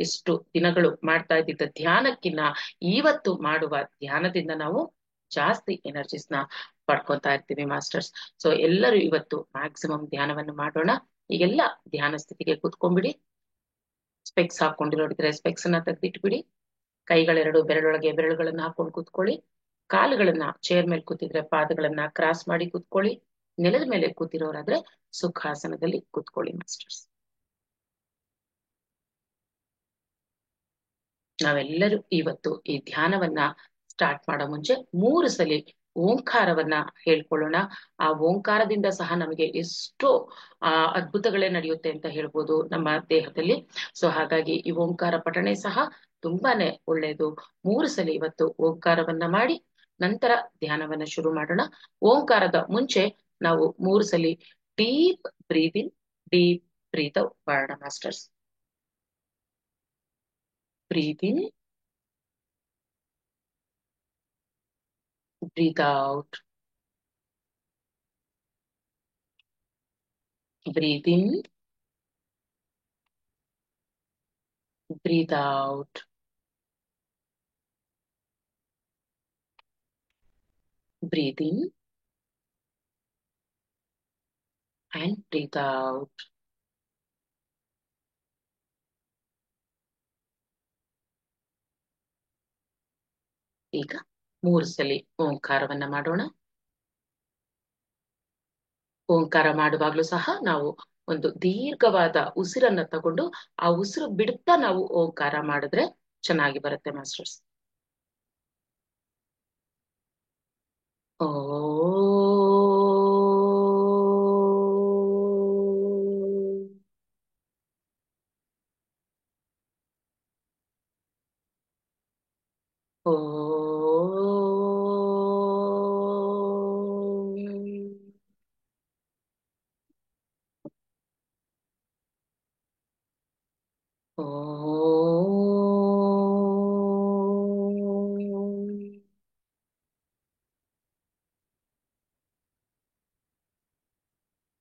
ಇಷ್ಟು ದಿನಗಳು ಮಾಡ್ತಾ ಇದ್ದಿದ್ದ ಧ್ಯಾನಕ್ಕಿನ್ನ ಇವತ್ತು ಮಾಡುವ ಧ್ಯಾನದಿಂದ ನಾವು ಜಾಸ್ತಿ ಎನರ್ಜೀಸ್ನ ಪಡ್ಕೊತಾ ಇರ್ತೀವಿ ಮಾಸ್ಟರ್ಸ್. ಸೊ ಎಲ್ಲರೂ ಇವತ್ತು ಮ್ಯಾಕ್ಸಿಮಮ್ ಧ್ಯಾನವನ್ನು ಮಾಡೋಣ. ಈಗೆಲ್ಲ ಧ್ಯಾನ ಸ್ಥಿತಿಗೆ ಕೂತ್ಕೊಂಡ್ಬಿಡಿ. ಸ್ಪೆಕ್ಸ್ ಹಾಕೊಂಡಿರೋಡಿದ್ರೆ ಸ್ಪೆಕ್ಸ್ ಅನ್ನ ತೆಗೆದಿಟ್ಬಿಡಿ. ಕೈಗಳೆರಡು ಬೆರಳೊಳಗೆ ಬೆರಳುಗಳನ್ನ ಹಾಕೊಂಡು ಕೂತ್ಕೊಳ್ಳಿ. ಕಾಲುಗಳನ್ನ ಚೇರ್ ಮೇಲೆ ಕೂತಿದ್ರೆ ಪಾದಗಳನ್ನ ಕ್ರಾಸ್ ಮಾಡಿ ಕೂತ್ಕೊಳ್ಳಿ. ನೆಲದ ಮೇಲೆ ಕೂತಿರೋರಾದ್ರೆ ಸುಖಾಸನದಲ್ಲಿ ಕೂತ್ಕೊಳ್ಳಿ ಮಾಸ್ಟರ್ಸ್. ನಾವೆಲ್ಲರೂ ಇವತ್ತು ಈ ಧ್ಯಾನವನ್ನ ಸ್ಟಾರ್ಟ್ ಮಾಡೋ ಮುಂಚೆ 3 ಸಲ ಓಂಕಾರವನ್ನ ಹೇಳ್ಕೊಳ್ಳೋಣ. ಆ ಓಂಕಾರದಿಂದ ಸಹ ನಮಗೆ ಎಷ್ಟೋ ಅದ್ಭುತಗಳೇ ನಡೆಯುತ್ತೆ ಅಂತ ಹೇಳ್ಬೋದು ನಮ್ಮ ದೇಹದಲ್ಲಿ. ಸೊ ಹಾಗಾಗಿ ಈ ಓಂಕಾರ ಪಠಣೆ ಸಹ ತುಂಬಾನೇ ಒಳ್ಳೆಯದು. 3 ಸಲ ಇವತ್ತು ಓಂಕಾರವನ್ನ ಮಾಡಿ ನಂತರ ಧ್ಯಾನವನ್ನ ಶುರು ಮಾಡೋಣ. ಓಂಕಾರದ ಮುಂಚೆ ನಾವು 3 ಸಲ ಡೀಪ್ ಬ್ರೀತ್ ಇನ್, ಡೀಪ್ ಬ್ರೀತ್ ಔಟ್ ಮಾಡೋಣ masters. Breathe in, breathe out. Breathe in, breathe out. Breathe in and breathe out. ಈಗ 3 ಸಲ ಓಂಕಾರವನ್ನ ಮಾಡೋಣ. ಓಂಕಾರ ಮಾಡುವಾಗ್ಲೂ ಸಹ ನಾವು ಒಂದು ದೀರ್ಘವಾದ ಉಸಿರನ್ನ ತಗೊಂಡು ಆ ಉಸಿರು ಬಿಡುತ್ತಾ ನಾವು ಓಂಕಾರ ಮಾಡಿದ್ರೆ ಚೆನ್ನಾಗಿ ಬರುತ್ತೆ ಮಾಸ್ಟರ್ಸ್. ಓ ಓ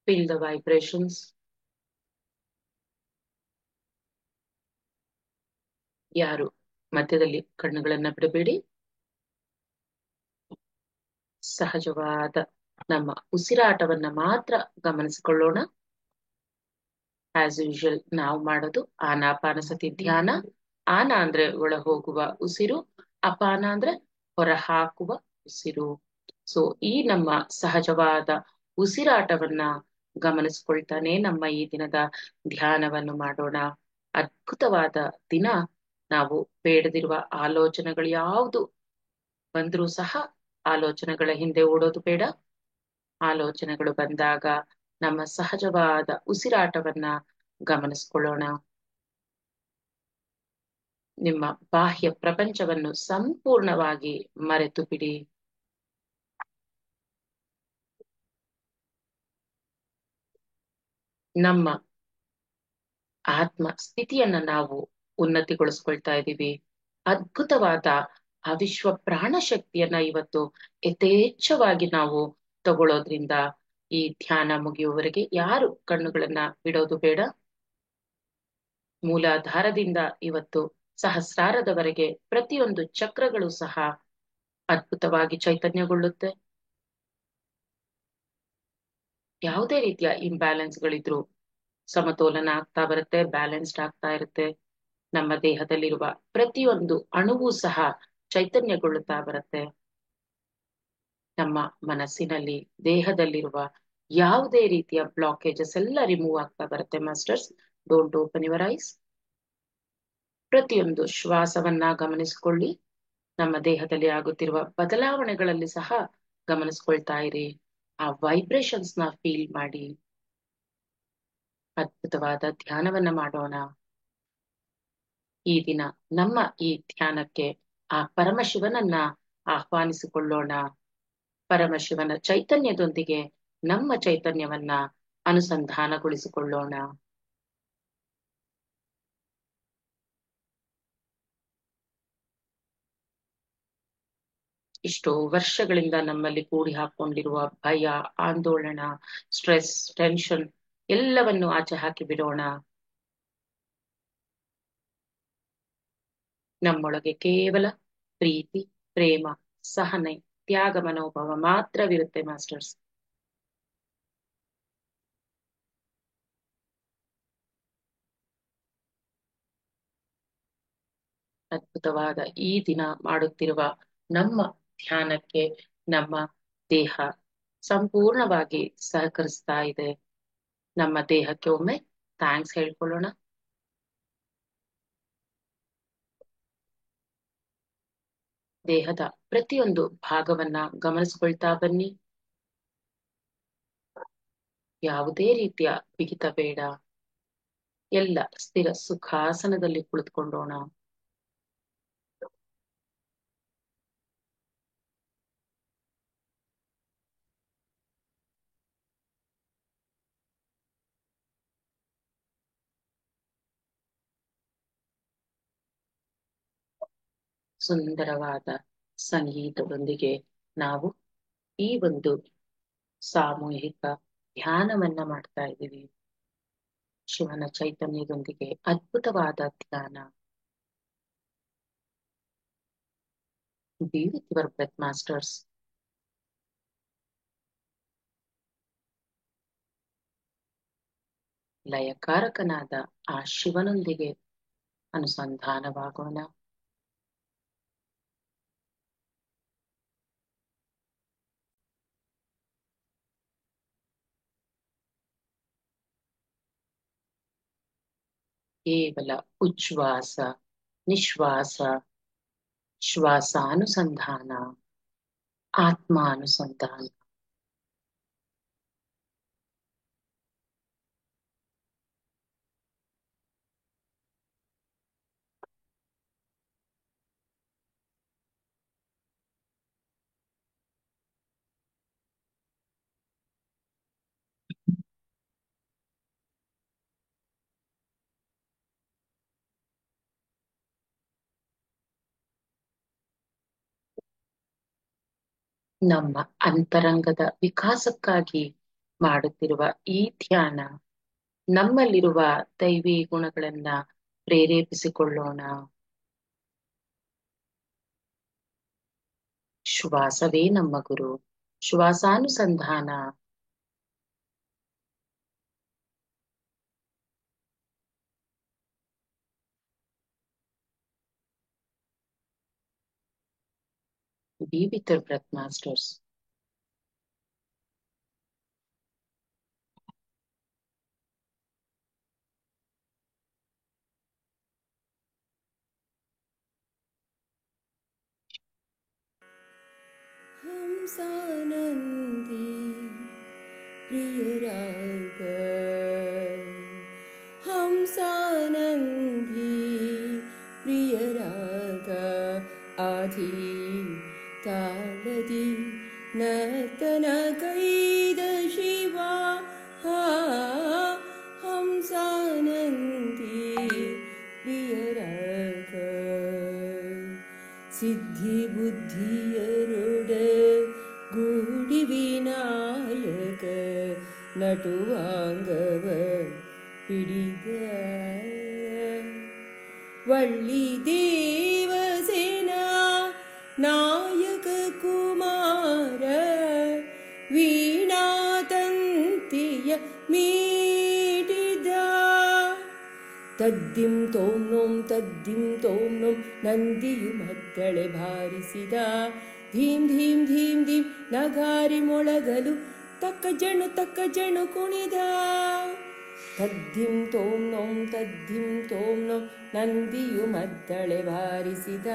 Feel the vibrations. ಯಾರು ಮಧ್ಯದಲ್ಲಿ ಕಣ್ಣುಗಳನ್ನ ಬಿಡಬೇಡಿ. ಸಹಜವಾದ ನಮ್ಮ ಉಸಿರಾಟವನ್ನ ಮಾತ್ರ ಗಮನಿಸಿಕೊಳ್ಳೋಣ. ಆಸ್ ಯೂಶುವಲ್ ನಾವು ಮಾಡೋದು ಆನಾಪಾನಸತಿ ಧ್ಯಾನ. ಆನ ಅಂದ್ರೆ ಒಳ ಹೋಗುವ ಉಸಿರು, ಅಪಾನ ಅಂದ್ರೆ ಹೊರ ಹಾಕುವ ಉಸಿರು. ಸೊ ಈ ನಮ್ಮ ಸಹಜವಾದ ಉಸಿರಾಟವನ್ನ ಗಮನಿಸ್ಕೊಳ್ತಾನೆ ನಮ್ಮ ಈ ದಿನದ ಧ್ಯಾನವನ್ನು ಮಾಡೋಣ. ಅದ್ಭುತವಾದ ದಿನ. ನಾವು ಬೇಡದಿರುವ ಆಲೋಚನೆಗಳು ಯಾವುದು ಬಂದ್ರೂ ಸಹ ಆಲೋಚನೆಗಳ ಹಿಂದೆ ಓಡೋದು ಬೇಡ. ಆಲೋಚನೆಗಳು ಬಂದಾಗ ನಮ್ಮ ಸಹಜವಾದ ಉಸಿರಾಟವನ್ನ ಗಮನಿಸ್ಕೊಳ್ಳೋಣ. ನಿಮ್ಮ ಬಾಹ್ಯ ಪ್ರಪಂಚವನ್ನು ಸಂಪೂರ್ಣವಾಗಿ ಮರೆತು ಬಿಡಿ. ನಮ್ಮ ಆತ್ಮ ಸ್ಥಿತಿಯನ್ನ ನಾವು ಉನ್ನತಿಗೊಳಿಸ್ಕೊಳ್ತಾ ಇದ್ದೀವಿ. ಅದ್ಭುತವಾದ ಆ ವಿಶ್ವ ಪ್ರಾಣ ಶಕ್ತಿಯನ್ನ ಇವತ್ತು ಯಥೇಚ್ಛವಾಗಿ ನಾವು ತಗೊಳ್ಳೋದ್ರಿಂದ ಈ ಧ್ಯಾನ ಮುಗಿಯುವವರೆಗೆ ಯಾರು ಕಣ್ಣುಗಳನ್ನ ಬಿಡೋದು ಬೇಡ. ಮೂಲಾಧಾರದಿಂದ ಇವತ್ತು ಸಹಸ್ರಾರದವರೆಗೆ ಪ್ರತಿಯೊಂದು ಚಕ್ರಗಳು ಸಹ ಅದ್ಭುತವಾಗಿ ಚೈತನ್ಯಗೊಳ್ಳುತ್ತೆ. ಯಾವುದೇ ರೀತಿಯ ಇಂಬ್ಯಾಲೆನ್ಸ್ಗಳಿದ್ರು ಸಮತೋಲನ ಆಗ್ತಾ ಬರುತ್ತೆ, ಬ್ಯಾಲೆನ್ಸ್ಡ್ ಆಗ್ತಾ ಇರುತ್ತೆ. ನಮ್ಮ ದೇಹದಲ್ಲಿರುವ ಪ್ರತಿಯೊಂದು ಅಣುವು ಸಹ ಚೈತನ್ಯಗೊಳ್ಳುತ್ತಾ ಬರುತ್ತೆ. ನಮ್ಮ ಮನಸ್ಸಿನಲ್ಲಿ ದೇಹದಲ್ಲಿರುವ ಯಾವುದೇ ರೀತಿಯ ಬ್ಲಾಕೇಜಸ್ ಎಲ್ಲ ರಿಮೂವ್ ಆಗ್ತಾ ಬರುತ್ತೆ masters. Don't open your eyes. ಪ್ರತಿಯೊಂದು ಶ್ವಾಸವನ್ನ ಗಮನಿಸಿಕೊಳ್ಳಿ. ನಮ್ಮ ದೇಹದಲ್ಲಿ ಆಗುತ್ತಿರುವ ಬದಲಾವಣೆಗಳಲ್ಲಿ ಸಹ ಗಮನಿಸ್ಕೊಳ್ತಾ ಇರಿ. ಆ ವೈಬ್ರೇಷನ್ಸ್ ನ ಫೀಲ್ ಮಾಡಿ. ಅದ್ಭುತವಾದ ಧ್ಯಾನವನ್ನ ಮಾಡೋಣ. ಈ ದಿನ ನಮ್ಮ ಈ ಧ್ಯಾನಕ್ಕೆ ಆ ಪರಮಶಿವನನ್ನ ಆಹ್ವಾನಿಸಿಕೊಳ್ಳೋಣ. ಪರಮಶಿವನ ಚೈತನ್ಯದೊಂದಿಗೆ ನಮ್ಮ ಚೈತನ್ಯವನ್ನ ಅನುಸಂಧಾನಗೊಳಿಸಿಕೊಳ್ಳೋಣ. ಇಷ್ಟೋ ವರ್ಷಗಳಿಂದ ನಮ್ಮಲ್ಲಿ ಕೂಡಿ ಹಾಕೊಂಡಿರುವ ಭಯ, ಆಂದೋಲನ, ಸ್ಟ್ರೆಸ್, ಟೆನ್ಷನ್ ಎಲ್ಲವನ್ನು ಆಚೆ ಹಾಕಿ ಬಿಡೋಣ. ನಮ್ಮೊಳಗೆ ಕೇವಲ ಪ್ರೀತಿ, ಪ್ರೇಮ, ಸಹನೆ, ತ್ಯಾಗ ಮನೋಭಾವ ಮಾತ್ರವಿರುತ್ತೆ ಮಾಸ್ಟರ್ಸ್. ಅದ್ಭುತವಾದ ಈ ದಿನ ಮಾಡುತ್ತಿರುವ ನಮ್ಮ ಧ್ಯಾನಕ್ಕೆ ನಮ್ಮ ದೇಹ ಸಂಪೂರ್ಣವಾಗಿ ಸಹಕರಿಸ್ತಾ ಇದೆ. ನಮ್ಮ ದೇಹಕ್ಕೆ ಒಮ್ಮೆ ಥ್ಯಾಂಕ್ಸ್ ಹೇಳ್ಕೊಳ್ಳೋಣ. ದೇಹದ ಪ್ರತಿಯೊಂದು ಭಾಗವನ್ನ ಗಮನಿಸ್ಕೊಳ್ತಾ ಬನ್ನಿ. ಯಾವುದೇ ರೀತಿಯ ಬಿಗಿತ ಬೇಡ. ಎಲ್ಲ ಸ್ಥಿರ ಸುಖಾಸನದಲ್ಲಿ ಕುಳಿತುಕೊಂಡೋಣ. ಸುಂದರವಾದ ಸಂಗೀತದೊಂದಿಗೆ ನಾವು ಈ ಒಂದು ಸಾಮೂಹಿಕ ಧ್ಯಾನವನ್ನ ಮಾಡ್ತಾ ಇದ್ದೀವಿ. ಶಿವನ ಚೈತನ್ಯದೊಂದಿಗೆ ಅದ್ಭುತವಾದ ಧ್ಯಾನ. Be with your breath, masters. ಲಯಕಾರಕನಾದ ಆ ಶಿವನೊಂದಿಗೆ ಅನುಸಂಧಾನವಾಗೋಣ. ಕೇವಲ ಉಚ್ಛ್ವಾಸ, ನಿಶ್ವಾಸ, ಶ್ವಾಸಾನುಸಂಧಾನ, ಆತ್ಮಾನುಸಂಧಾನ. ನಮ್ಮ ಅಂತರಂಗದ ವಿಕಾಸಕ್ಕಾಗಿ ಮಾಡುತ್ತಿರುವ ಈ ಧ್ಯಾನ ನಮ್ಮಲ್ಲಿರುವ ದೈವಿ ಗುಣಗಳನ್ನ ಪ್ರೇರೇಪಿಸಿಕೊಳ್ಳೋಣ. ಶ್ವಾಸವೇ ನಮ್ಮ ಗುರು. ಶ್ವಾಸಾನುಸಂಧಾನ. Be with your breath, masters. Hamsanandi ಪ್ರಿಯರಾಗ, Hamsanandi ಪ್ರಿಯರಾಗ, ಆಧಿ ತಾಳದಿ ನರ್ತನ ಕೈದ ಶಿವ. ಹಂಸಾನಂದಿ ಪ್ರಿಯರಾಗ, ಸಿದ್ಧಿ ಬುದ್ಧಿಯರುಡ ಗೂಡಿ ವಿನಾಯಕ ನಟುವಾಂಗವ ಹಿಡಿದ ವಳ್ಳಿ ದೇವಸೇನಾ ನಾಯಕ ಕುಮಾರ ವೀಣಾತಂತಿಯ ಮೀಟಿದ. ತದ್ದಿಂ ತೋಂ ನೋಂ ತದ್ದಿಂ ತೋಂ ನೋಂ ನಂದಿಯು ಮದ್ದಳೆ ಬಾರಿಸಿದ. ಧೀಂ ಧೀಂ ಧೀಂ ಧೀಂ ನಗಾರಿ ಮೊಳಗಲು ತಕ್ಕ ಜಣು ಕುಣಿದ. ತದ್ಧಿಂ ತೋಂ ನೋಂ ತದ್ಧಿಂ ತೋಂ ನೋಂ ನಂದಿಯು ಮದ್ದಳೆ ಬಾರಿಸಿದ.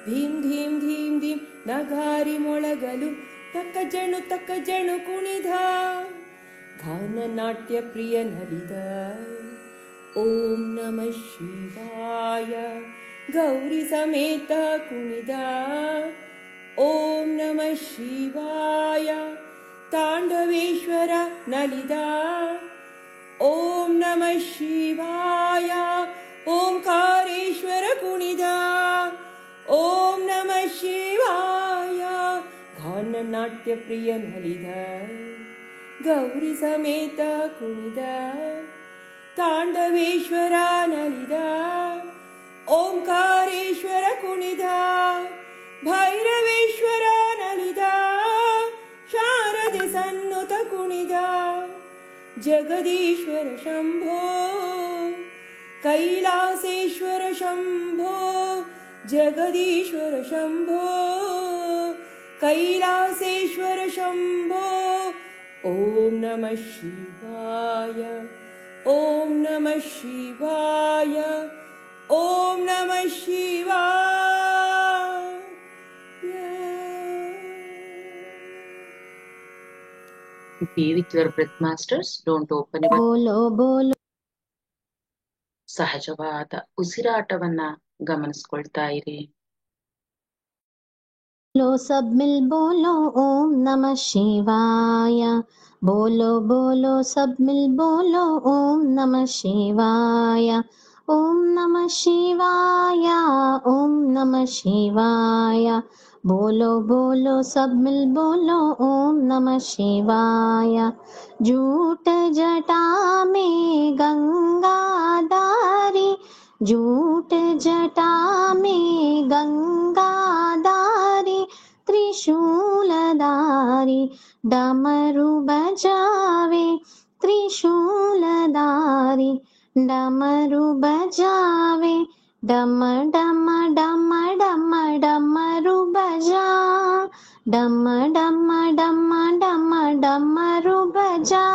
ಧೀಂ ಧೀಂ ಧೀಂ ಧೀಂ ನಗಾರಿ ಮೊಳಗಲು ತಕ್ಕ ಜಣು ಕುಣಿದ. ಗಾನ ನಾಟ್ಯ ಪ್ರಿಯ ನಲಿದ. ಓಂ ನಮಃ ಶಿವಾಯ ಗೌರಿ ಸಮೇತ ಕುಣಿದ. ಓಂ ನಮಃ ಶಿವಾಯ ತಾಂಡವೇಶ್ವರ ನಲಿದ. ಓಂ ನಮಃ ಶಿವಾಯ ಓಂಕಾರೇಶ್ವರ ಕುಣಿದ. ಓಂ ನಮಃ ಶಿವಾಯ ಗಾನ ನಾಟ್ಯ ಪ್ರಿಯ ನಲಿದ. ಗೌರಿ ಸಮೇತ ಕುಣಿದ. ತಾಂಡವೇಶ್ವರ ನಲಿದ. ಓಂಕಾರೇಶ್ವರ ಕುಣಿದ. ಭೈರವೇಶ್ವರ ನಲಿದ. ಶಾರದೆ ಸನ್ನುತ ಕುಣಿದ. ಜಗದೀಶ್ವರ ಶಂಭೋ ಕೈಲಾಸೇಶ್ವರ ಶಂಭೋ. ಜಗದೀಶ್ವರ ಶಂಭೋ ಕೈಲಾಸೇಶ್ವರ ಶಂಭೋ. ಓಂ ನಮಃ ಶಿವಾಯ ಓಂ ನಮಃ ಶಿವಾಯ ಓಂ ನಮಃ ಶಿವಾಯ. Be with your breath, masters. Don't open your ಬೋಲೋ ಬೋಲೋ ಸಹಜವಾದ ಉಸಿರಾಟವನ್ನ ಗಮನಿಸ್ಕೊಳ್ತಾ ಇರಿ. लो सब मिल बोलो ओम नमः शिवाय. बोलो बोलो सब मिल बोलो ओम नमः शिवाय. ओम नमः शिवाय ओम नमः शिवाय. बोलो बोलो सब मिल बोलो ओम नमः शिवाय. जूट जटा में गंगा धारी. जूट जटा में गंगा धारी. त्रिशूलधारी डमरू बजावे. त्रिशूलधारी डमरू बजावे. डम डम डम डम डमरू बजा. डम डम डम डम डमरू बजा.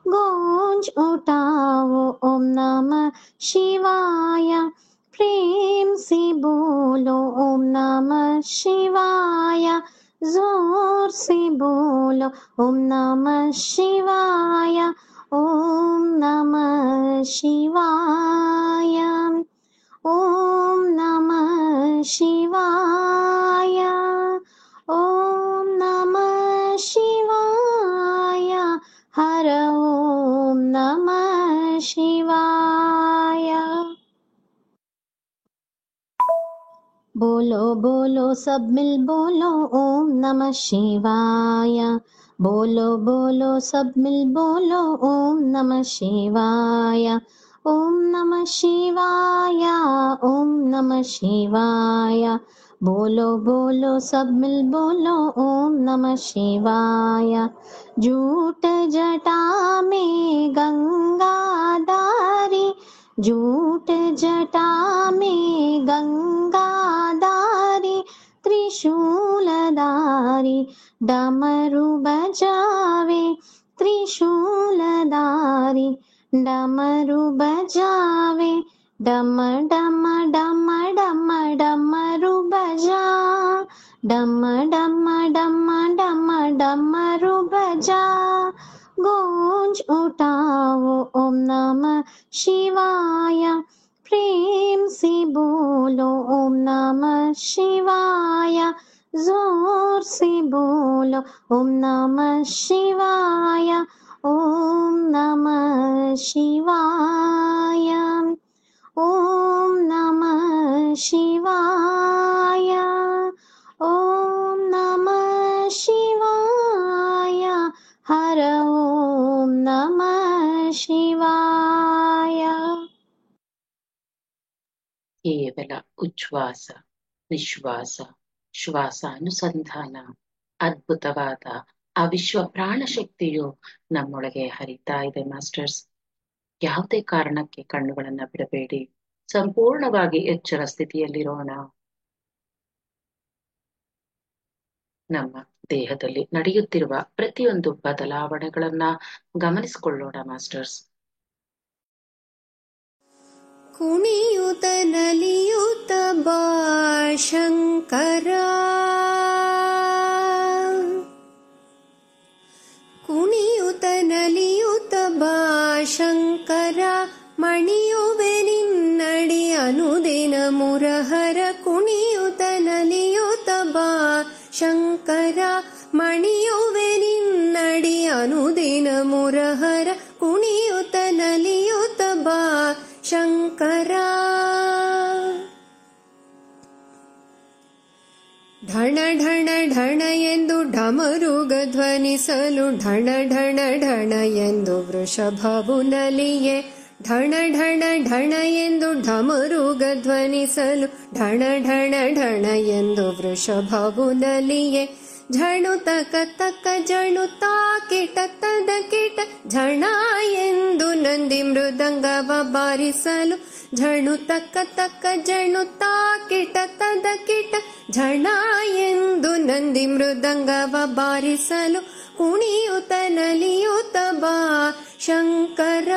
गूंज उठाओ ओम नमः शिवाय. प्रेम से बोलो ओम नमः शिवाय. जोर से बोलो ओम नमः शिवाय. ओम नमः शिवाय. ओम नमः शिवाय. ओम नमः शिवाय. हर ओम नमः शिवाय. बोलो बोलो सब मिल बोलो ओम नमः शिवाय. बोलो बोलो सब मिल बोलो ओम नमः शिवाय. ओम नमः शिवाय ओम नमः शिवाय. बोलो बोलो सब मिल बोलो ओम नमः शिवाय. जूट जटा में गंगा धारी. जूट जटा में गंगा धारी. त्रिशूलधारी डमरू बजावे. त्रिशूलधारी डमरू बजावे. डम डम डम डम डमरू बजा. डम डम डम डम डमरू बजा. गूंज उठाओ ओम नमः शिवाय. प्रेम से बोलो ओम नमः शिवाय. जोर से बोलो ओम नमः शिवाय. ओम नमः शिवाय. ओम नमः शिवाय. ओम नमः शिवाय. हर ओम नमः शिवाय. ಕೇವಲ ಉಚ್ಛ್ವಾಸ ನಿಶ್ವಾಸ ಶ್ವಾಸಾನುಸಂಧಾನ. ಅದ್ಭುತವಾದ ಆ ವಿಶ್ವ ಪ್ರಾಣಶಕ್ತಿಯು ನಮ್ಮೊಳಗೆ ಹರಿತಾ ಇದೆ ಮಾಸ್ಟರ್ಸ್. ಯಾವುದೇ ಕಾರಣಕ್ಕೆ ಕಣ್ಣುಗಳನ್ನ ಬಿಡಬೇಡಿ. ಸಂಪೂರ್ಣವಾಗಿ ಎಚ್ಚರ ಸ್ಥಿತಿಯಲ್ಲಿರೋಣ. ನಮ್ಮ ದೇಹದಲ್ಲಿ ನಡೆಯುತ್ತಿರುವ ಪ್ರತಿಯೊಂದು ಬದಲಾವಣೆಗಳನ್ನ ಗಮನಿಸಿಕೊಳ್ಳೋಣ ಮಾಸ್ಟರ್ಸ್. ಕುಣಿಯುತ ನಲಿಯುತ ಬಾ ಶಂಕರ, ಕುಣಿಯುತ ನಲಿಯುತ ಬಾ ಶಂಕರ, ಮಣಿಯುವೆ ನಿನ್ನಡಿ ಅನುದಿನ ಮುರಹರ. ಕುಣಿಯುತ ನಲಿಯುತ ಬಾ ಶಂಕರ, ಮಣಿಯುವೆ ನಿನ್ನಡಿ ಅನುದಿನ ಮುರಹರ. ಕುಣಿಯುತ ನಲಿಯುತ ಬಾ ಶಂಕರ. ಢಣ ಢಣ ಢಣ ಎಂದು ಢಮರುಗ ಧ್ವನಿಸಲು, ಢಣ ಢಣ ಢಣ ಎಂದು ವೃಷಭವು ನಲಿಯೆ. ಢಣ ಢಣ ಢಣ ಎಂದು ಢಮರುಗ ಧ್ವನಿಸಲು, ಢಣ ಢಣ ಢಣ ಎಂದು ವೃಷಭವು ನಲಿಯೆ. ಝಣು ತಕ ತಕ ಜಣು ತಾ ಕಿಟ ತದ ಕಿಟ, ಝಣ ಎಂದು ನಂದಿ ಮೃದಂಗವ ಬಾರಿಸಲು. ಝಣು ತಕ ತಕ ಜಣು ತಾ ಕಿಟ ತದ ಕಿಟ, ಝಣ ಎಂದು ನಂದಿ ಮೃದಂಗವ ಬಾರಿಸಲು. ಕುಣಿಯುತ ನಲಿಯುತ ಬಾ ಶಂಕರ.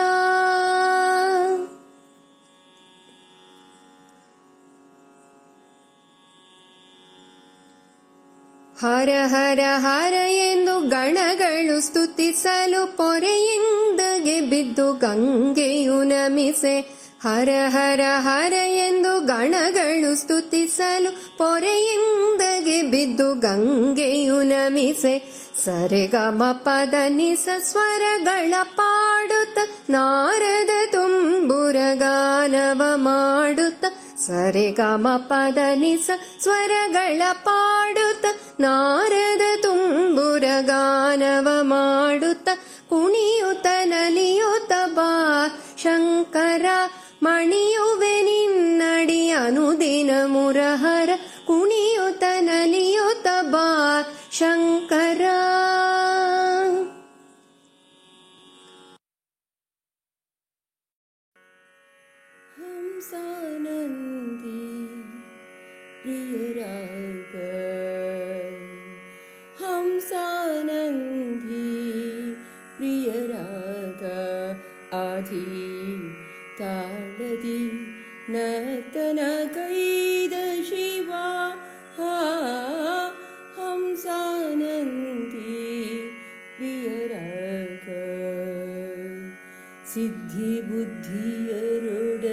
ಹರ ಹರ ಹರ ಎಂದು ಗಣಗಳು ಸ್ತುತಿಸಲು, ಪೊರೆಯಿಂದಗೆ ಬಿದ್ದು ಗಂಗೆಯು ನಮಿಸೆ. ಹರ ಹರ ಹರ ಎಂದು ಗಣಗಳು ಸ್ತುತಿಸಲು, ಪೊರೆಯಿಂದಗೆ ಬಿದ್ದು ಗಂಗೆಯು ನಮಿಸೆ. ಸರೆಗಮ ಪದ ನಿಸ ಸ್ವರಗಳ ಪಾಡುತ್ತ, ನಾರದ ತುಂಬುರ ಗಾನವ ಮಾಡುತ್ತ. ಸರೆಗಮ ಪದ ನಿಸ ಸ್ವರಗಳ ಪಾಡುತ್ತ, ನಾರದ ತುಂಬುರ ಗಾನವ ಮಾಡುತ್ತ. ಕುಣಿಯುತ ನಲಿಯುತ ಬಾ ಶಂಕರ, ಮಣಿಯುವೆ ನಿನ್ನಡಿ ಅನುದಿನ ಮುರಹರ. ಕುಣಿಯುತ ನಲಿಯುತ ಬಾ ಶಂಕರ. ಹಂಸಾನಂದಿ ಪ್ರಿಯರಾಗ, ಹಂಸಾನಂದಿ ಪ್ರಿಯರಾಗ, ಆಧಿ ತಾಳದಿ ನರ್ತನ ಕೈದ ಶಿವ. ಹಂಸಾನಂದಿ ಪ್ರಿಯರಾಗ, ಸಿದ್ಧಿ ಬುದ್ಧಿಯರುಡ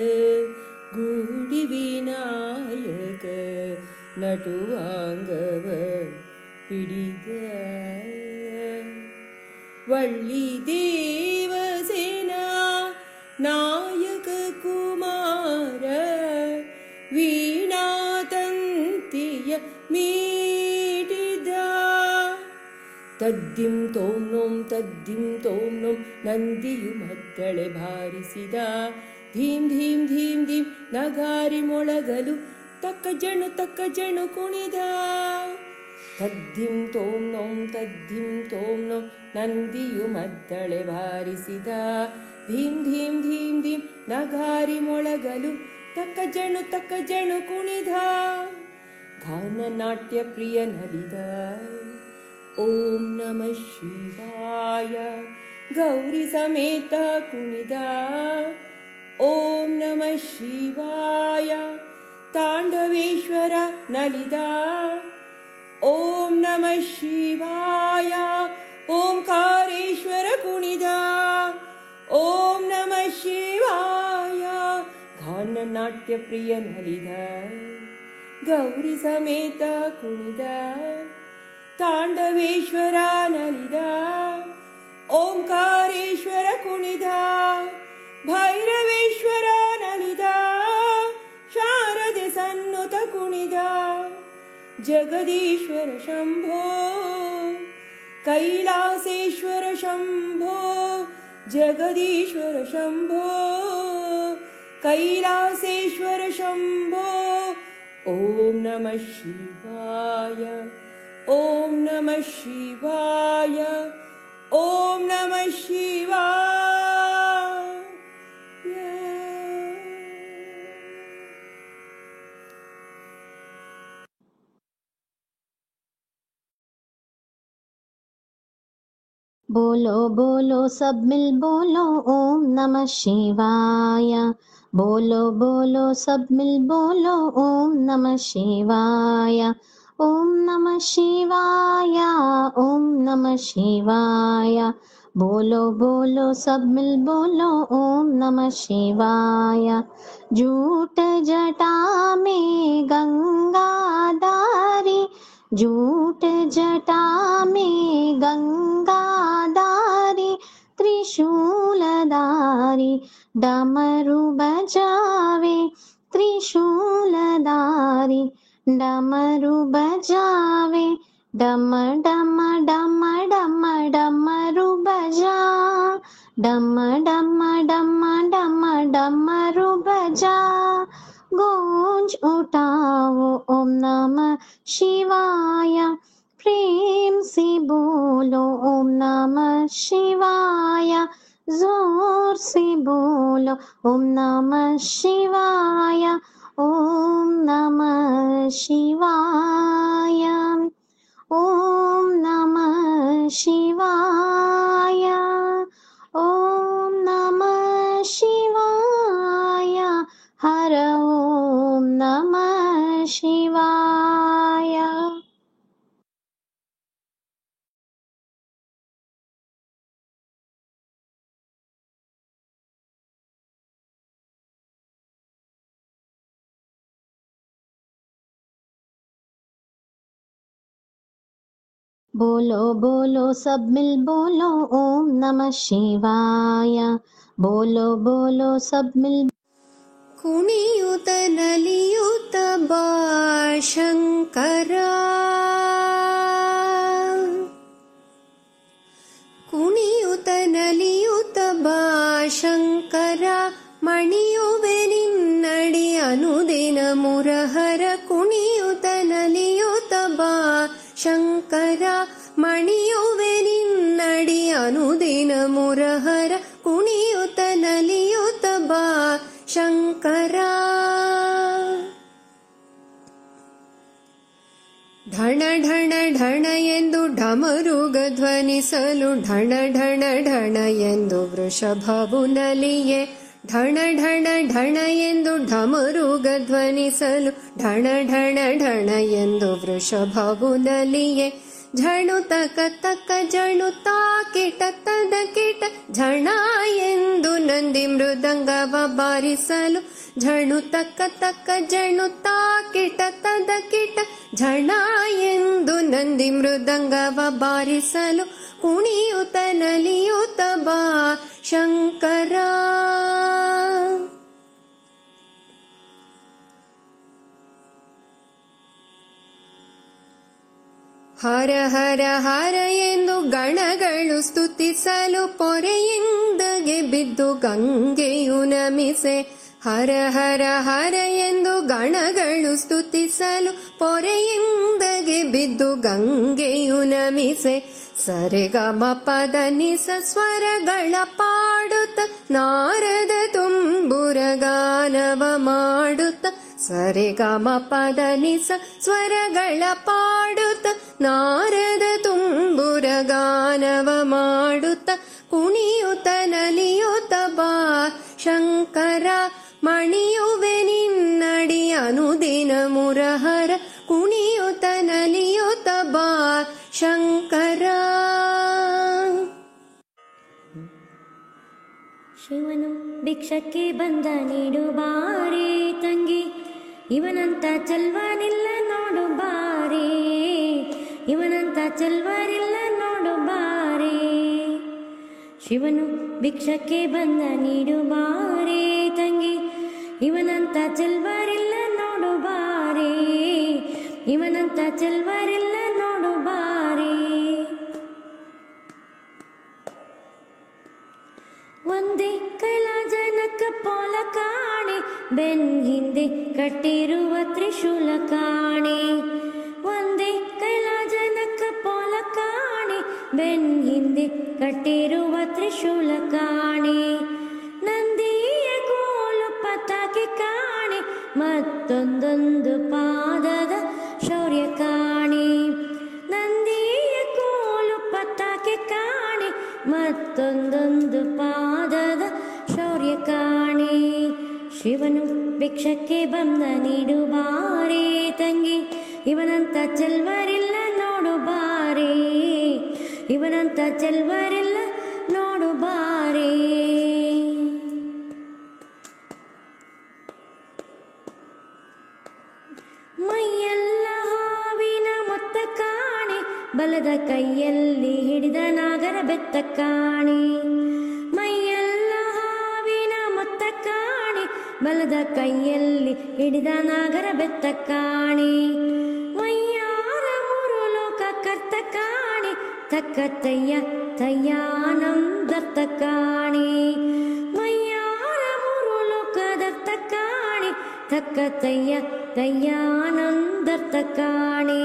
ಗೂಡಿ ವಿನಾಯಕ, ನಟುವಾಂಗವ ಪಿಡಿದ ವಳ್ಳಿ ದೇವಸೇನಾ ನಾಯಕ ಕುಮಾರ. ವೀಣಾತಂತಿಯ ಮೀಟಿದ ತದ್ದಿಂ ತೋಂ ನೋಂ ತದ್ದಿಂ ತೋಂ ನೋಂ, ನಂದಿಯು ಮದ್ದಳೆ ಬಾರಿಸಿದ. ಧೀಂ ಧೀಂ ಧೀಂ ಧೀಂ ನಗಾರಿ ಮೊಳಗಲು, ತಕ್ಕ ಜಣು ಕುಣಿದ. ತದ್ದಿಂ ತೋಂ ನೋಂ ತದ್ದಿಂ ತೋಂ ನೋಂ, ನಂದಿಯು ಮದ್ದಳೆ ಬಾರಿಸಿದ. ಧೀಂ ಧೀಂ ಧೀಂ ಧೀಂ ನಗಾರಿ ಮೊಳಗಲು, ತಕ್ಕ ಜಣು ಕುಣಿದ. ಗಾನ ನಾಟ್ಯ ಪ್ರಿಯ ನಲಿದ. ಓಂ ನಮಃ ಶಿವಾಯ ಗೌರಿ ಸಮೇತ ಕುಣಿದ. ಓಂ ನಮಃ ಶಿವಾಯ ತಾಂಡವೇಶ್ವರ ನಲಿದ. ಓಂ ನಮಃ ಶಿವಾಯ ಓಂಕಾರೇಶ್ವರ ಕುಣಿದ. ಓಂ ನಮಃ ಶಿವಾಯ ಗಾನ ನಾಟ್ಯ ಪ್ರಿಯ ನಲಿದ. ಗೌರಿ ಸಮೇತ ಕುಣಿದ. ತಾಂಡವೇಶ್ವರ ನಲಿದ. ಓಂಕಾರೇಶ್ವರ ಕುಣಿದ. ಭೈರವೇಶ್ವರ ನಲಿದ. ಶಾರದೆ ಸನ್ನುತ ಕುಣಿದ. ಜಗದೀಶ್ವರ ಶಂಭೋ ಕೈಲಾಸೇಶ್ವರ ಶಂಭೋ. ಜಗದೀಶ್ವರ ಶಂಭೋ ಕೈಲಾಸೇಶ್ವರ ಶಂಭೋ. ಓಂ ನಮಃ ಶಿವಾಯ ಓಂ ನಮಃ ಶಿವಾಯ ಓಂ ನಮಃ ಶಿವಾಯ. बोलो बोलो सब मिल बोलो ओम नमः शिवाय. बोलो बोलो सब मिल बोलो ओम नमः शिवाय, ओम नमः शिवाय, ओम नमः शिवाय। बोलो बोलो सब मिल बोलो ओम नमः शिवाय। जूट जटा में गंगाधारी, जूट जटा में गंगाधारी, त्रिशूलधारी डमरू बजावे, त्रिशूलधारी डमरू बजावे। डम डम डम डम डमरू बजा, डम डम डम डम डमरू बजा। गूंज उठाओ ओम नमः शिवाय, प्रेम से बोलो ओम नमः शिवाय, जोर से बोलो ओम नमः शिवाय, ओम नमः शिवाय, ओम नमः शिवाय, ओम नमः शिवाय। हर ओम नमः शिवाय। बोलो बोलो सब मिल बोलो ओम नमः शिवाय, बोलो बोलो सब मिल। ಕುಣಿಯುತ ನಲಿಯುತ ಬಾ ಶಂಕರ, ಕುಣಿಯುತ ನಲಿಯುತ ಬಾ ಶಂಕರ, ಮಣಿಯುವೆ ನಿನ್ನಡಿ ಅನುದಿನ ಮುರಹರ. ಕುಣಿಯುತ ನಲಿಯುತ ಬಾ ಶಂಕರ, ಮಣಿಯುವೆ ನಿನ್ನಡಿ ಅನುದಿನ ಮುರಹರ. ಕುಣಿಯುತ ನಲಿಯುತ ಬಾ ಶಂಕರ. ಢಣ ಢಣ ಢಣ ಎಂದು ಢಮರುಗ ಧ್ವನಿಸಲು, ಢಣ ಢಣ ಢಣ ಎಂದು ವೃಷಭವು ನಲಿಯೆ. ಢಣ ಢಣ ಢಣ ಎಂದು ಢಮರುಗ ಧ್ವನಿಸಲು, ಢಣ ಢಣ ಢಣ ಎಂದು ವೃಷಭವು ನಲಿಯೆ. ಝಣು ತಕ ತಕ ಜಣು ತಾ ಕಿಟ ತದ ಕಿಟ, ಝಣ ಎಂದು ನಂದಿ ಮೃದಂಗವ ಬಾರಿಸಲು. ಝಣು ತಕ ತಕ ಜಣು ತಾ ಕಿಟ ತದ ಕಿಟ, ಝಣ ಎಂದು ನಂದಿ ಮೃದಂಗವ ಬಾರಿಸಲು. ಕುಣಿಯುತ ನಲಿಯುತ ಬಾ ಶಂಕರ. ಹರ ಹರ ಹರ ಎಂದು ಗಣಗಳು ಸ್ತುತಿಸಲು, ಪೊರೆಯಿಂದಗೆ ಬಿದ್ದು ಗಂಗೆಯು ನಮಿಸೆ. ಹರ ಹರ ಹರ ಎಂದು ಗಣಗಳು ಸ್ತುತಿಸಲು, ಪೊರೆಯಿಂದಗೆ ಬಿದ್ದು ಗಂಗೆಯು ನಮಿಸೆ. ಸರಿಗಮ ಪದ ನಿಸ ಸ್ವರಗಳ ಪಾಡುತ್ತ, ನಾರದ ತುಂಬುರ ಗಾನವ ಮಾಡುತ್ತ. ಸರಿಗಮ ಪದ ನಿಸ ಸ್ವರಗಳ ಪಾಡುತ್ತ, ನಾರದ ತುಂಬುರ ಗಾನವ ಮಾಡುತ್ತ. ಕುಣಿಯುತ ನಲಿಯುತ ಬಾ ಶಂಕರ, ಮಣಿಯುವೆ ನಿನ್ನಡಿ ಅನುದಿನ ಮುರಹರ. ಕುಣಿಯುತ ನಲಿಯುತ ಬಾ ಶಂಕರ. ಶಿವನು ಭಿಕ್ಷಕ್ಕೆ ಬಂದ ನೀಡು ಬಾರೆ ತಂಗಿ, ಇವನಂತ ಚೆಲ್ವನಿಲ್ಲ ನೋಡು ಬಾರೆ, ಇವನಂತ ಚೆಲ್ವರಿಲ್ಲ ನೋಡು ಬಾರೆ. ಶಿವನು ಭಿಕ್ಷಕ್ಕೆ ಬಂದ ನೀಡು ಬಾರೆ ತಂಗಿ, ಇವನಂತ ಚೆಲ್ವರಿಲ್ಲ ನೋಡು ಬಾರೆ, ಇವನಂತ ಚೆಲ್ವರಿಲ್ಲ ನೋಡು ಬಾರೆ. ಒಂದೇ ಕೈಲಾಜನಕ ಪೋಲ ಕಾಣೆ, ಬೆನ್ ಹಿಂದೆ ಕಟ್ಟಿರುವ ತ್ರಿಶೂಲ ಕಾಣೆ. ಒಂದೇ ಕೈಲಾಜನಕ ಪೋಲ ಕಾಣೆ, ಬೆನ್ ಹಿಂದೆ ಕಟ್ಟಿರುವ ತ್ರಿಶೂಲ ಕಾಣೆ. ನಂದಿಯ ಕೋಲು ಪತಾಕೆ ಕಾಣೆ, ಮತ್ತೊಂದೊಂದು ಪಾದದ ಶೌರ್ಯ ಕಾಣೆ. ನಂದಿಯ ಕೋಲು ಪತಾಕೆ ಕಾಣೆ, ಮತ್ತೊಂದೊಂದು ಪಾದದ ಶೌರ್ಯ ಕಾಣೆ. ಭಿಕ್ಷಕ್ಕೆ ಬಂದ ನೀಡು ಬಾರೆ ತಂಗಿ, ಇವನಂತ ಚೆಲ್ವರಿಲ್ಲ ನೋಡು ಬಾರೆ, ಇವನಂತ ಚೆಲ್ವರಿಲ್ಲ ನೋಡು ಬಾರೆ. ಮೈಯೆಲ್ಲ ಹಾವಿನ ಮೊತ್ತ ಕಾಣೆ, ಬಲದ ಕೈಯಲ್ಲಿ ಹಿಡಿದ ನಾಗರ ಬೆತ್ತ ಕಾಣೆ. ಮೈಯೆಲ್ಲ ಹಾವಿನ ಮೊತ್ತ ಕಾಣೆ, ಬಲದ ಕೈಯಲ್ಲಿ ಹಿಡಿದ ನಾಗರ ಬೆತ್ತ ಕಾಣೆ. ವಯ್ಯಾರ ಮೂರು ಲೋಕ ಕರ್ತ ಕಾಣೆ, ತಕ್ಕ ತಯ್ಯ ತಯ್ಯಾನಂದರ್ತ ಕಾಣೆ. ವಯ್ಯಾರ ಮೂರು ಲೋಕದರ್ತ ಕಾಣೆ, ತಕ್ಕ ತಯ್ಯ ತಯ್ಯಾನಂದರ್ತ ಕಾಣೆ.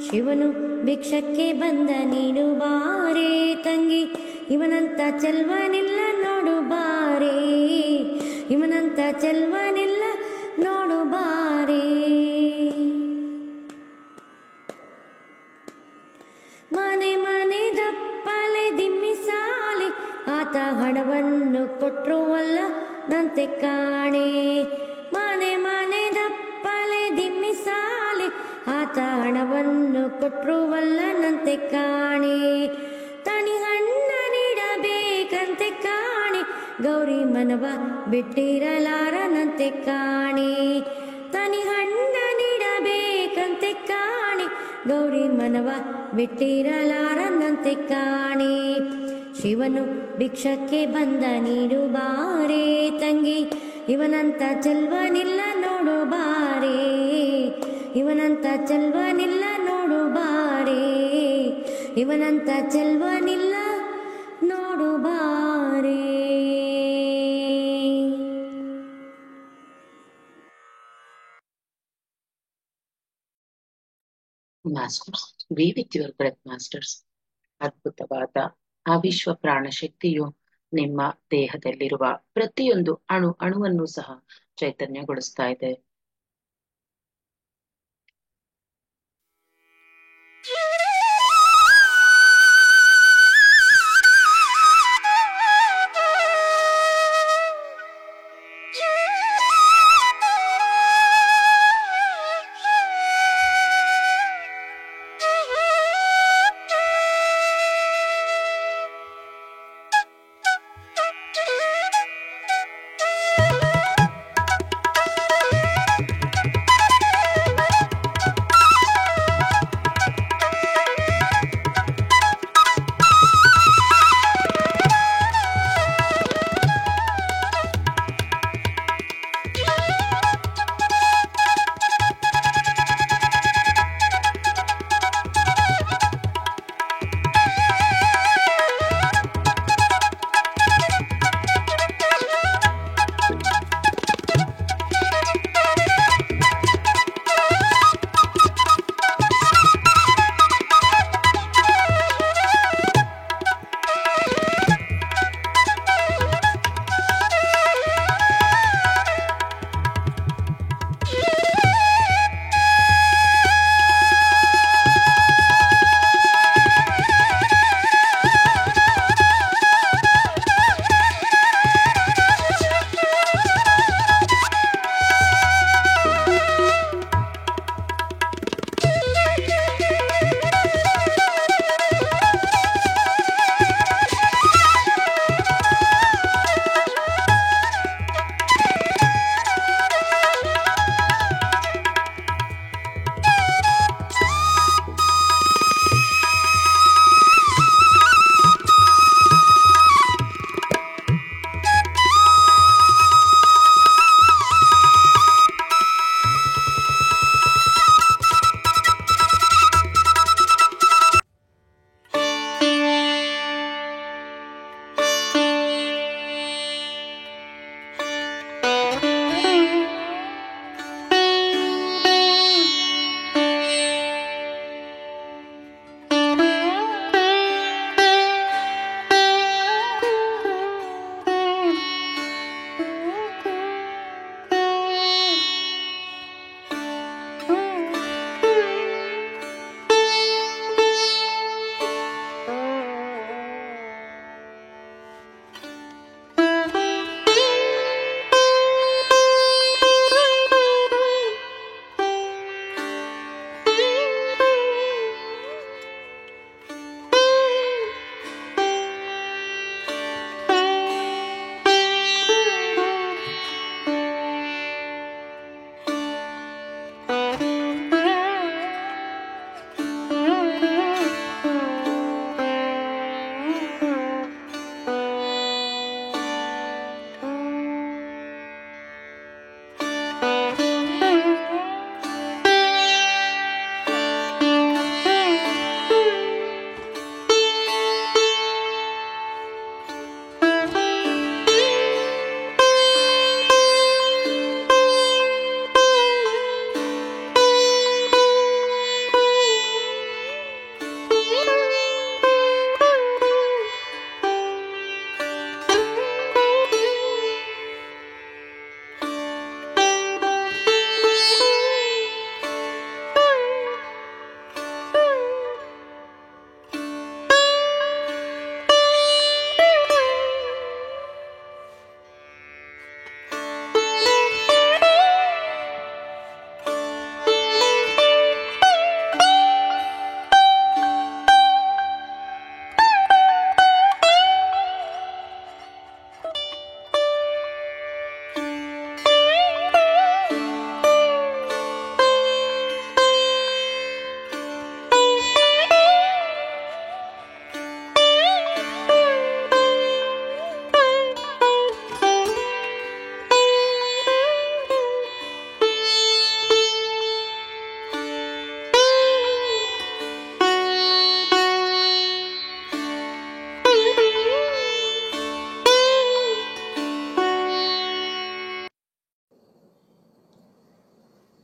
ಶಿವನು ಭಿಕ್ಷಕ್ಕೆ ಬಂದ ನೀಡು ಬಾರೆ ತಂಗಿ, ಇವನಂತ ಚೆಲ್ವನಿಲ್ಲ ನೋಡು ಬಾರೆ, ಇವನಂತ ಚೆಲ್ವನಿಲ್ಲ ನೋಡು ಬಾರೆ. ಮನೆ ಮನೆ ದಪ್ಪಲೆ ದಿಮ್ಮಿಸಾಲೆ, ಆತ ಹಣವನ್ನು ಕೊಟ್ರು ಅಲ್ಲ ನಂತೆ ಕಾಣೆ. ಮನೆ ಮನೆ ದಪ್ಪಲೆ ದಿಮ್ಮಿಸಾಲೆ, ಆತ ಹಣವನ್ನು ಕೊಟ್ರುವಲ್ಲ ನಂತೆ ಕಾಣೆ. ತನಿ ಹಣ್ಣ ನೀಡಬೇಕಂತೆ ಕಾಣೆ, ಗೌರಿ ಮನವ ಬಿಟ್ಟಿರಲಾರನಂತೆ ಕಾಣೆ. ತನಿ ಹಣ್ಣ ನೀಡಬೇಕಂತೆ ಕಾಣೆ, ಗೌರಿ ಮನವ ಬಿಟ್ಟಿರಲಾರನಂತೆ ಕಾಣೆ. ಶಿವನು ಭಿಕ್ಷಕ್ಕೆ ಬಂದ ನೀಡು ಬಾರೆ ತಂಗಿ, ಇವನಂತ ಚೆಲ್ವನಿಲ್ಲ ನೋಡು ಬಾರೆ, ಇವನಂತ ಚೆಲ್ವನಿಲ್ಲ ನೋಡು ಬಾರೆ, ಇವನಂತ ಚೆಲ್ವನಿಲ್ಲ ನೋಡು ಬಾರೆ. Masters, be with your breath masters. ಅದ್ಭುತವಾದ ಆ ವಿಶ್ವ ಪ್ರಾಣ ಶಕ್ತಿಯು ನಿಮ್ಮ ದೇಹದಲ್ಲಿರುವ ಪ್ರತಿಯೊಂದು ಅಣು ಅಣುವನ್ನು ಸಹ ಚೈತನ್ಯಗೊಳಿಸ್ತಾ ಇದೆ.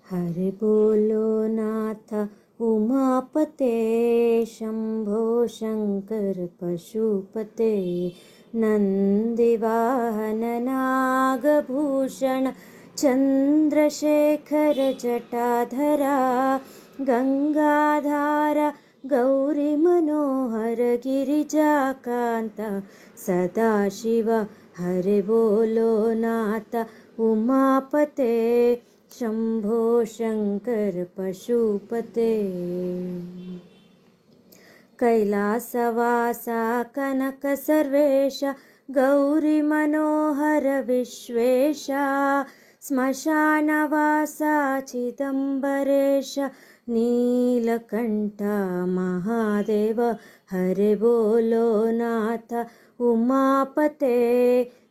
हरे बोलो नाथ उमापते शंभो शंकर पशुपते नंदिवाहन नागभूषण चंद्रशेखर जटाधरा गंगाधार गौरी मनोहर गिरिजाकांत सदाशिव हरे बोलो नाथ उमापते शंभो शंकर पशुपते कैलासवासा कनक सर्वेश गौरी मनोहर विश्वेश स्मशानवासा चिदंबरेश नीलकंठ महादेव हरे बोलो नाथ उमापते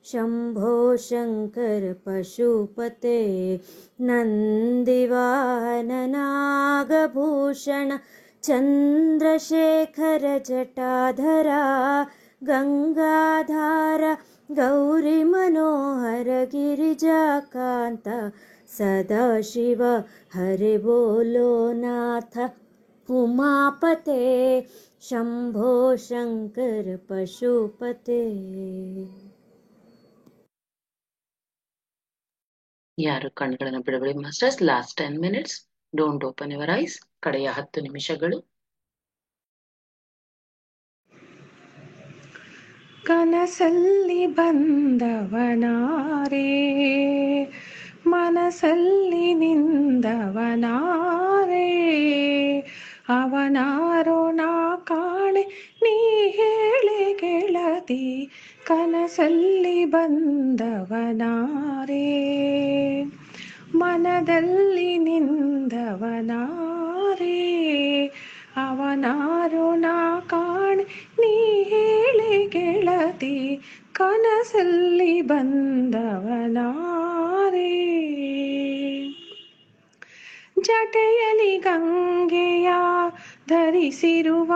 शंभो शंकर पशुपते नंदिवाहन नागभूषण चंद्रशेखर जटाधरा गंगाधार गौरी मनोहर गिरिजाकांत सदाशिव हरे बोलो नाथ उमापते शंभो शंकर पशुपते. ಯಾರು ಕಣ್ಗಳನ್ನು ಬಿಡಬೇಡಿ masters. Last 10 minutes. Don't open your eyes. ಕಡೆಯ 10 ನಿಮಿಷಗಳು. ಕನಸಲ್ಲಿ ಬಂದವನಾರೇ ಮನಸಲ್ಲಿ ನಿಂದವನಾರೇ ಅವನಾರೋ ನಾ ಕಾಣೆ ನೀ ಹೇಳೆ ಗೆಳತಿ ಕನಸಲ್ಲಿ ಬಂದವನಾರೇ ಮನದಲ್ಲಿ ನಿಂದವನಾರೇ ಅವನಾರೋ ನಾ ಕಾಣೆ ನೀ ಹೇಳೆ ಗೆಳತಿ ಕನಸಲ್ಲಿ ಬಂದವನಾರೇ ಜಟೆಯಲಿ ಗಂಗೆಯ ಧರಿಸಿರುವ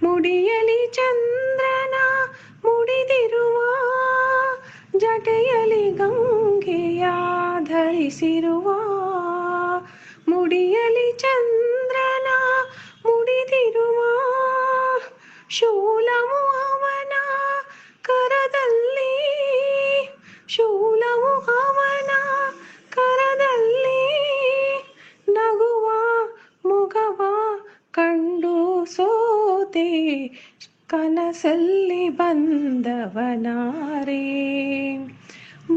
ಮುಡಿಯಲಿ ಚಂದ್ರನ ಮುಡಿದಿರುವ ಜಟೆಯಲಿ ಗಂಗೆಯ ಧರಿಸಿರುವ ಮುಡಿಯಲಿ ಚಂದ್ರನ ಮುಡಿದಿರುವ ಶೂಲವು ಅವನ ಕರದಲ್ಲಿ ಶೂಲವು ಅವನ ಕರದಲ್ಲಿ ನಗುವ ಮುಗವ ಕಂಡು ಸೋತೆ ಕನಸಲ್ಲಿ ಬಂದವನಾರೇ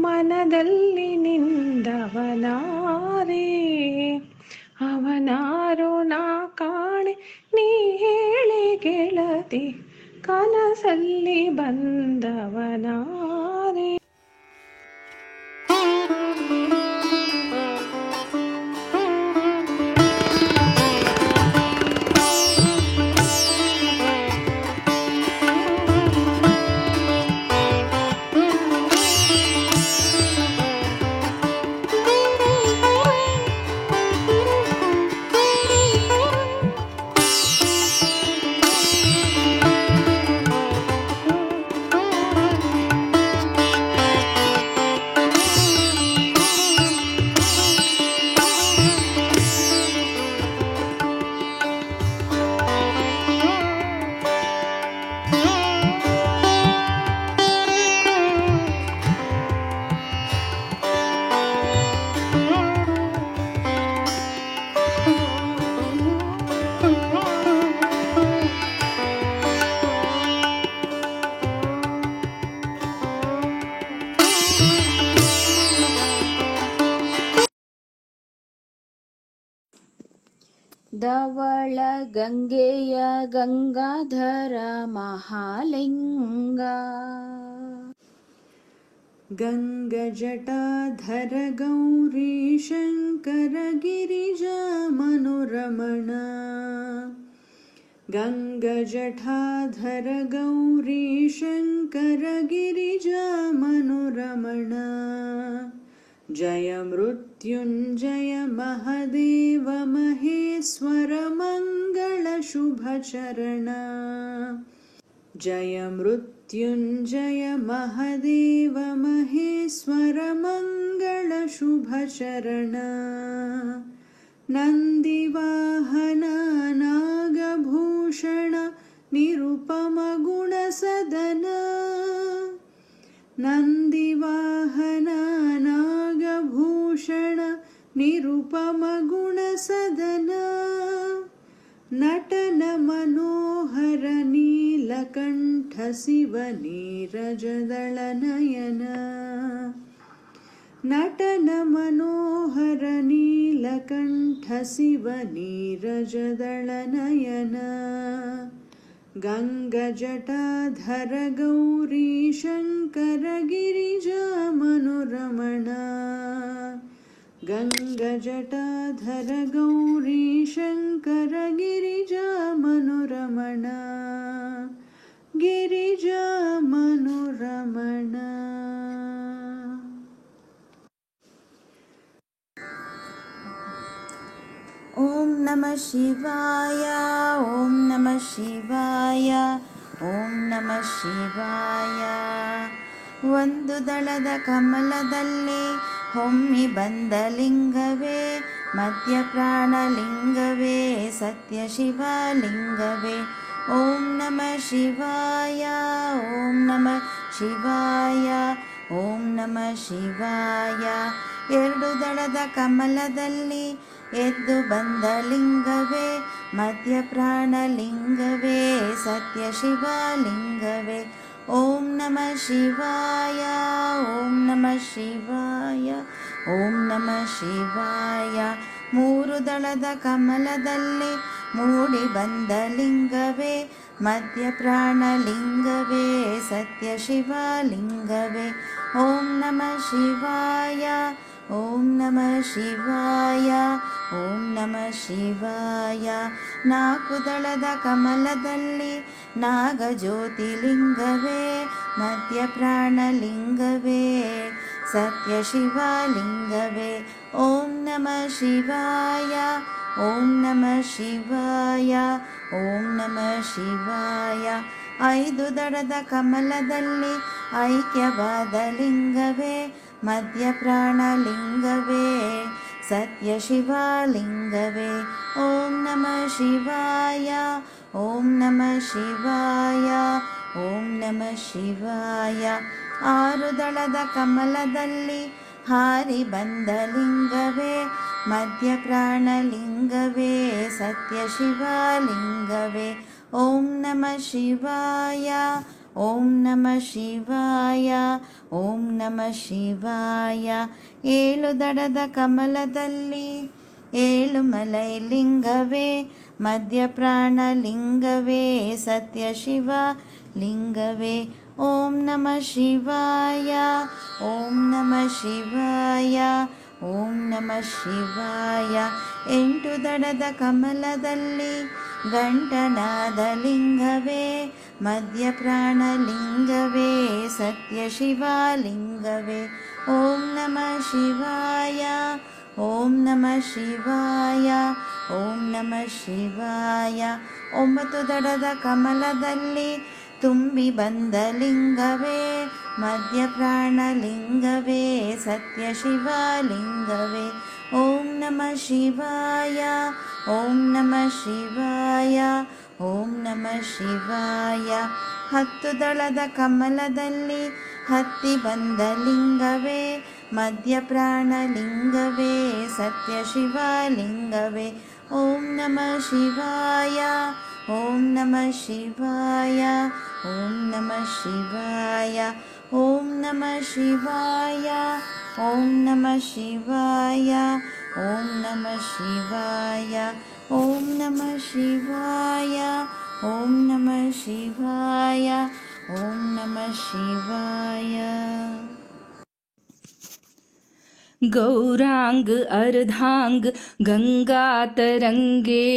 ಮನದಲ್ಲಿ ನಿಂದವನಾರೇ ಅವನಾರೋ ನಾ ಕಾಣೆ ನೀ ಹೇಳೆ ಗೆಳತಿ ಕನಸಲ್ಲಿ ಬಂದವನಾರೇ. ಧವಳ ಗಂಗೆಯ ಗಂಗಾಧರ ಮಹಾಲಿಂಗ ಗಂಗಜಟಾಧರ ಗೌರಿ ಶಂಕರ ಗಿರಿಜ ಮನೋರಮಣ ಗಂಗಜಟಾಧರ ಗೌರಿ ಶಂಕರ ಗಿರಿಜ ಮನೋರಮಣ ಜಯ ಮೃತ್ಯುಂಜಯ ಮಹದೇವ ಮಹೇಶ್ವರ ಮಂಗಳ ಶುಭ ಚರಣ ಜಯ ಮೃತ್ಯು मृत्युञ्जय महदेव महेश्वर मङ्गल शुभचरण नन्दिवाहन नागभूषण निरुपम गुणसदन नन्दिवाहन नागभूषण निरुपम गुणसदन नटन मनोहर नीलकण्ठ शिव नीरजदलनयन नटन मनोहर नीलकण्ठ शिव नीरजदलनयन गङ्गजटाधर गौरी शङ्कर गिरिजामनुरमण गङ्गजटाधर गौरी शङ्कर गिरिजामनुरमण गिरिजामनुरमण। ॐ नमः शिवाय ॐ नमः शिवाय ॐ नमः शिवाय ಒಂದು ದಳದ ಕಮಲದಲ್ಲಿ ಹೊಮ್ಮಿ ಬಂದ ಲಿಂಗವೇ ಮಧ್ಯ ಪ್ರಾಣಲಿಂಗವೇ ಸತ್ಯ ಶಿವಲಿಂಗವೇ ಓಂ ನಮಃ ಶಿವಾಯ ಓಂ ನಮಃ ಶಿವಾಯ ಓಂ ನಮಃ ಶಿವಾಯ ಎರಡು ದಳದ ಕಮಲದಲ್ಲಿ ಎದ್ದು ಬಂದ ಲಿಂಗವೇ ಮಧ್ಯ ಪ್ರಾಣಲಿಂಗವೇ ಸತ್ಯ ಶಿವಲಿಂಗವೇ ಓಂ ನಮಃ ಶಿವಾಯ ಓಂ ನಮಃ ಶಿವಾಯ ಓಂ ನಮಃ ಶಿವಾಯ ಮೂರು ದಳದ ಕಮಲದಲ್ಲಿ ಮೂಡಿ ಬಂದ ಲಿಂಗವೇ ಮಧ್ಯ ಪ್ರಾಣಲಿಂಗವೇ ಸತ್ಯ ಶಿವಲಿಂಗವೇ ಓಂ ನಮಃ ಶಿವಾಯ ಓಂ ನಮಃ ಶಿವಾಯ ಓಂ ನಮಃ ಶಿವಾಯ ನಾಲ್ಕು ದಳದ ಕಮಲದಲ್ಲಿ ನಾಗಜ್ಯೋತಿಲಿಂಗವೇ ಮಧ್ಯ ಪ್ರಾಣಲಿಂಗವೇ ಸತ್ಯ ಶಿವಲಿಂಗವೇ ಓಂ ನಮಃ ಶಿವಾಯ ಓಂ ನಮಃ ಶಿವಾಯ ಓಂ ನಮಃ ಶಿವಾಯ ಐದು ದಳದ ಕಮಲದಲ್ಲಿ ಐಕ್ಯವಾದ ಲಿಂಗವೇ ಮಧ್ಯ ಪ್ರಾಣಲಿಂಗವೇ ಸತ್ಯ ಶಿವಲಿಂಗವೇ ಓಂ ನಮಃ ಶಿವಾಯ ಓಂ ನಮಃ ಶಿವಾಯ ಓಂ ನಮಃ ಶಿವಾಯ ಆರು ದಳದ ಕಮಲದಲ್ಲಿ ಹಾರಿ ಬಂದ ಲಿಂಗವೇ ಮಧ್ಯ ಪ್ರಾಣಲಿಂಗವೇ ಸತ್ಯ ಶಿವಲಿಂಗವೇ ಓಂ ನಮಃ ಶಿವಾಯ ಓಂ ನಮಃ ಶಿವಾಯ ಓಂ ನಮಃ ಶಿವಾಯ ಏಳು ದಳದ ಕಮಲದಲ್ಲಿ ಏಳು ಮಲೈ ಲಿಂಗವೇ ಮಧ್ಯ ಪ್ರಾಣಲಿಂಗವೇ ಸತ್ಯ ಶಿವಲಿಂಗವೇ ಓಂ ನಮಃ ಶಿವಾಯ ಓಂ ನಮಃ ಶಿವಾಯ ಓಂ ನಮಃ ಶಿವಾಯ ಎಂಟು ದಳದ ಕಮಲದಲ್ಲಿ ಗಂಟನಾದ ಲಿಂಗವೇ ಮಧ್ಯ ಪ್ರಾಣಲಿಂಗವೇ ಸತ್ಯ ಶಿವಲಿಂಗವೇ ಓಂ ನಮಃ ಶಿವಾಯ ಓಂ ನಮಃ ಶಿವಾಯ ಓಂ ನಮಃ ಶಿವಾಯ ಒಂಬತ್ತು ದಳದ ಕಮಲದಲ್ಲಿ ತುಂಬಿ ಬಂದ ಲಿಂಗವೇ ಮಧ್ಯ ಪ್ರಾಣಲಿಂಗವೇ ಸತ್ಯ ಶಿವಲಿಂಗವೇ ಓಂ ನಮಃ ಶಿವಾಯ ಓಂ ನಮಃ ಶಿವಾಯ ಓಂ ನಮಃ ಶಿವಾಯ ಹತ್ತು ದಳದ ಕಮಲದಲ್ಲಿ ಹತ್ತಿ ಬಂದ ಲಿಂಗವೇ ಮಧ್ಯ ಪ್ರಾಣಲಿಂಗವೇ ಸತ್ಯ ಶಿವಲಿಂಗವೇ ಓಂ ನಮಃ ಶಿವಾಯ ಓಂ ನಮಃ ಶಿವಾಯ ಓಂ ನಮಃ ಶಿವಾಯ ಓಂ ನಮಃ ಶಿವಾಯ ಓಂ ನಮಃ ಶಿವಾಯ ಓಂ ನಮಃ ಶಿವಾಯ ಓಂ ನಮಃ ಶಿವಾಯ ಓಂ ನಮಃ ಶಿವಾಯ ಓಂ ನಮಃ ಶಿವಾಯ गौरांग अर्धांग गंगा तरंगे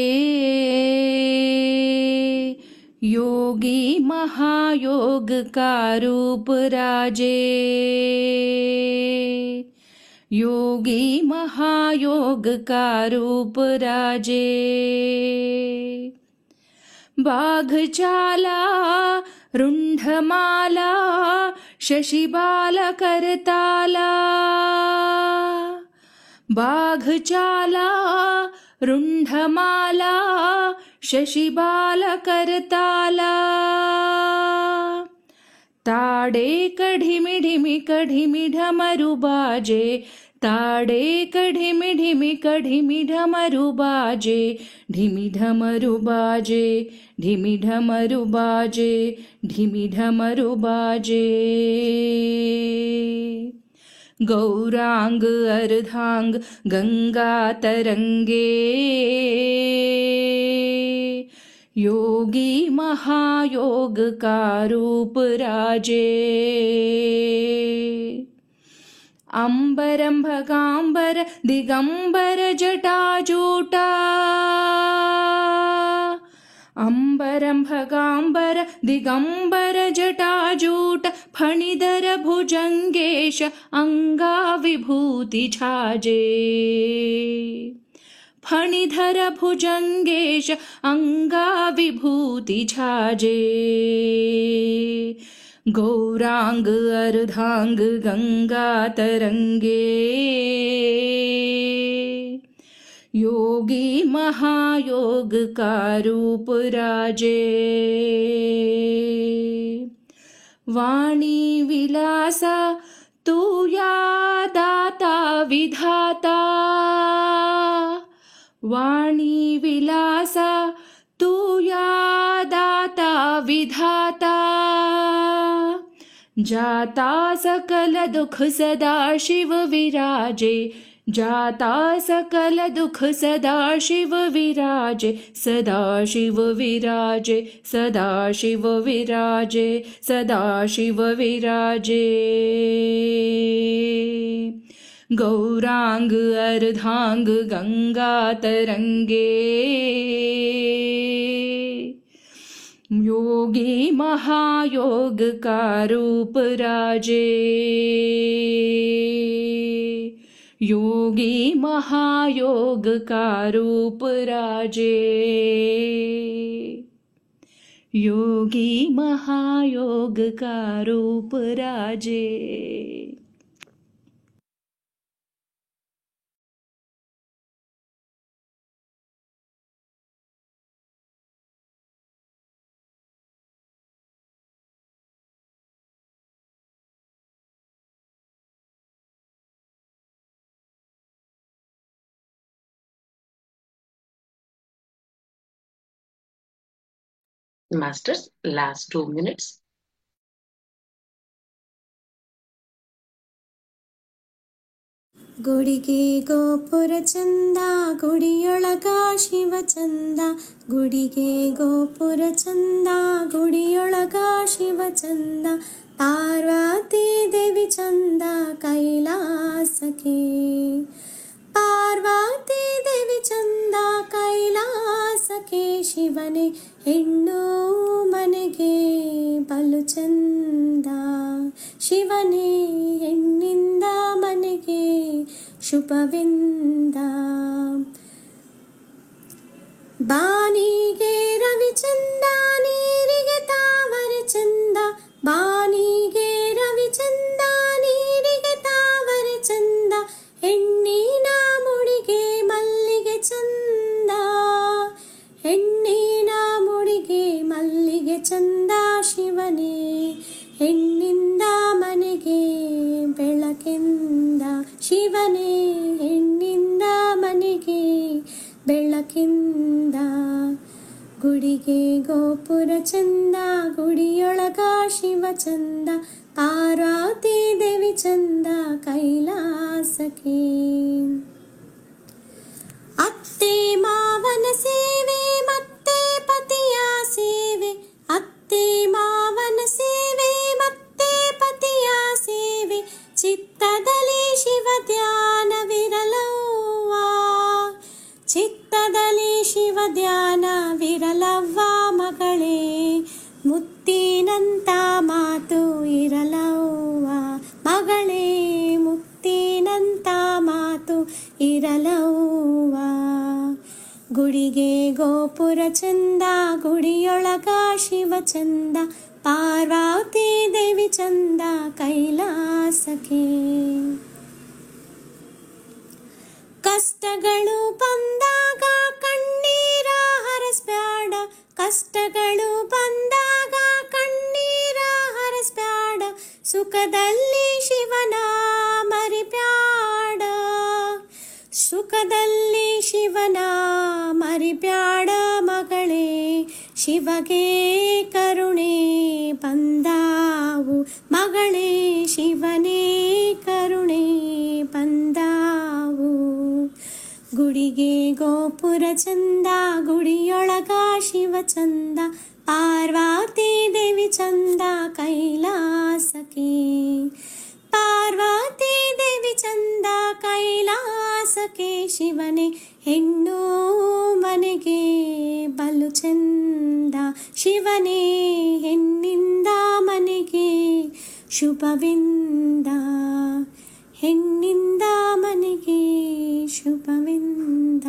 योगी महायोग का रूप राजे योगी महायोग का रूप राजे बाघ चाला रुण्ढमाला शशिबालकरताला बाघचाला रुण्ढमाला शशिबालकरताला ताडे कढिमि ढिमि कढिमि ढमरु बाजे ताडे कढिमि ढिमि कढिमि ढमरु बाजे ढिमि ढमरु बाजे ढिमि ढमरु बाजे ढिमि ढमरु बाजे गौरांग अर्धांग गंगा तरंगे योगी महायोग का रूप राजे अंबरं भगांबर दिगंबर जटाजूटा अंबरं भगांबर दिगंबर जटाजूट फणिधर भुजंगेश अंगा विभूति छाजे फणिधर भुजंगेश अंगा विभूति छाजे गौरांग अर्धांग गंगा तरंगे योगी महायोग का रूप राजे वाणी विलासा तू या दाता विधाता वाणी विलासा तू या दाता विधाता जाता सकल दुख सदा शिव विराजे जाता सकल दुख सदा शिव विराजे सदा शिव विराजे सदा शिव विराजे सदा शिव विराजे गौरांग अर्धांग गंगा तरंगे योगी महायोग का रूप राजे योगी महायोग का रूप राजे योगी महायोग का रूप राजे Masters, last 2 minutes. ಗುಡಿಗೆ ಗೋಪುರ ಚಂದ ಗುಡಿಯೊಳಗ ಶಿವ ಚಂದ ಗುಡಿಗೆ ಗೋಪುರ ಚಂದ ಗುಡಿಯೊಳಗ ಶಿವ ಚಂದ ಪಾರ್ವತಿ ದೇವಿ ಚಂದ ಕೈಲಾಸಕ್ಕೆ ಪಾರ್ವತಿ ದೇವಿ ಚಂದ ಕೈಲಾಸಕ್ಕೆ ಶಿವನೇ ಹೆಣ್ಣು ಮನೆಗೆ ಬಲು ಚಂದ ಶಿವನೇ ಹೆಣ್ಣಿಂದ ಮನೆಗೆ ಶುಭವೆಂದ ಬಾನಿಗೆ ರವಿ ಚಂದ ನೀರಿಗೆ ತಾವರ ಚಂದ ಬಾನಿಗೆ ರವಿ ಚಂದ ನೀರಿಗೆ ತಾವರ ಚಂದ ಹೆಣ್ಣಿನ ಮುಡಿಗೆ ಮಲ್ಲಿಗೆ ಚಂದ ಹೆಣ್ಣಿನ ಮುಡಿಗೆ ಮಲ್ಲಿಗೆ ಚಂದ ಶಿವನೇ ಹೆಣ್ಣಿಂದ ಮನೆಗೆ ಬೆಳಕೆಂದ ಶಿವನೇ ಹೆಣ್ಣಿಂದ ಮನೆಗೆ ಬೆಳಕಿಂದ ಗುಡಿಗೆ ಗೋಪುರ ಚಂದ ಗುಡಿಯೊಳಗ ಶಿವ ಚಂದ ಪಾರ್ವತಿ ದೇವಿ ಚಂದ ಕೈಲಾಸಕ್ಕೆ ಅತ್ತೆ ಮಾವನ ಸೇವೆ ಮತ್ತೆ ಪತಿಯ ಸೇವೆ ಅತ್ತೆ ಮಾವನ ಸೇವೆ ಮತ್ತೆ ಪತಿಯ ಸೇವೆ ಚಿತ್ತದಲ್ಲಿ ಶಿವ ಧ್ಯಾನವಿರಲವ್ವ ಚಿತ್ತದಲ್ಲಿ ಶಿವ ಧ್ಯಾನವಿರಲವ್ವ ಮಗಳೇ ಮುತ್ತಿನಂತ ಮಾತು ಇರಲವ್ವ ಮಗಳೇ ಮುತ್ತಿನಂತ ಮಾತು ಇರಲವ್ವ ಗುಡಿಗೆ ಗೋಪುರ ಚಂದ, ಗುಡಿಯೊಳಗ ಶಿವ ಚಂದ, ಪಾರ್ವತಿ ದೇವಿ ಚಂದ ಕೈಲಾಸಕ್ಕೆ. ಕಷ್ಟಗಳು ಬಂದಾಗ ಕಣ್ಣೀರ ಹರಸ್ಬ್ಯಾಡ, ಕಷ್ಟಗಳು ಬಂದಾಗ ಕಣ್ಣೀರ ಹರಸ್ಬ್ಯಾಡ, ಸುಖದಲ್ಲಿ ಶಿವನ ಮರಿಬ್ಯಾಡ, ಸುಖದಲ್ಲಿ ಶಿವನ ಮರಿಬ್ಯಾಡ ಮಗಳೇ. ಶಿವಗೆ ಕರುಣೆ ಬಂದಾವು ಮಗಳೇ, ಶಿವನೇ ಕರುಣೆ ಬಂದಾವು. ಗುಡಿಗೆ ಗೋಪುರ ಚಂದ, ಗುಡಿಯೊಳಗ ಶಿವ ಚಂದ, ಪಾರ್ವತಿ ದೇವಿ ಚಂದ ಕೈಲಾಸಕ್ಕೆ. ಪಾರ್ವತಿ ದೇವಿ ಚಂದ ಕೈಲಾಸಕ್ಕೆ, ಶಿವನೇ ಹೆಣ್ಣು ಮನೆಗೆ ಬಲು ಚಂದ, ಶಿವನೇ ಹೆಣ್ಣಿಂದ ಮನೆಗೆ ಶುಭವಿಂದ, ಹೆಣ್ಣಿಂದ ಮನೆಗೆ ಶುಭವಿಂದ,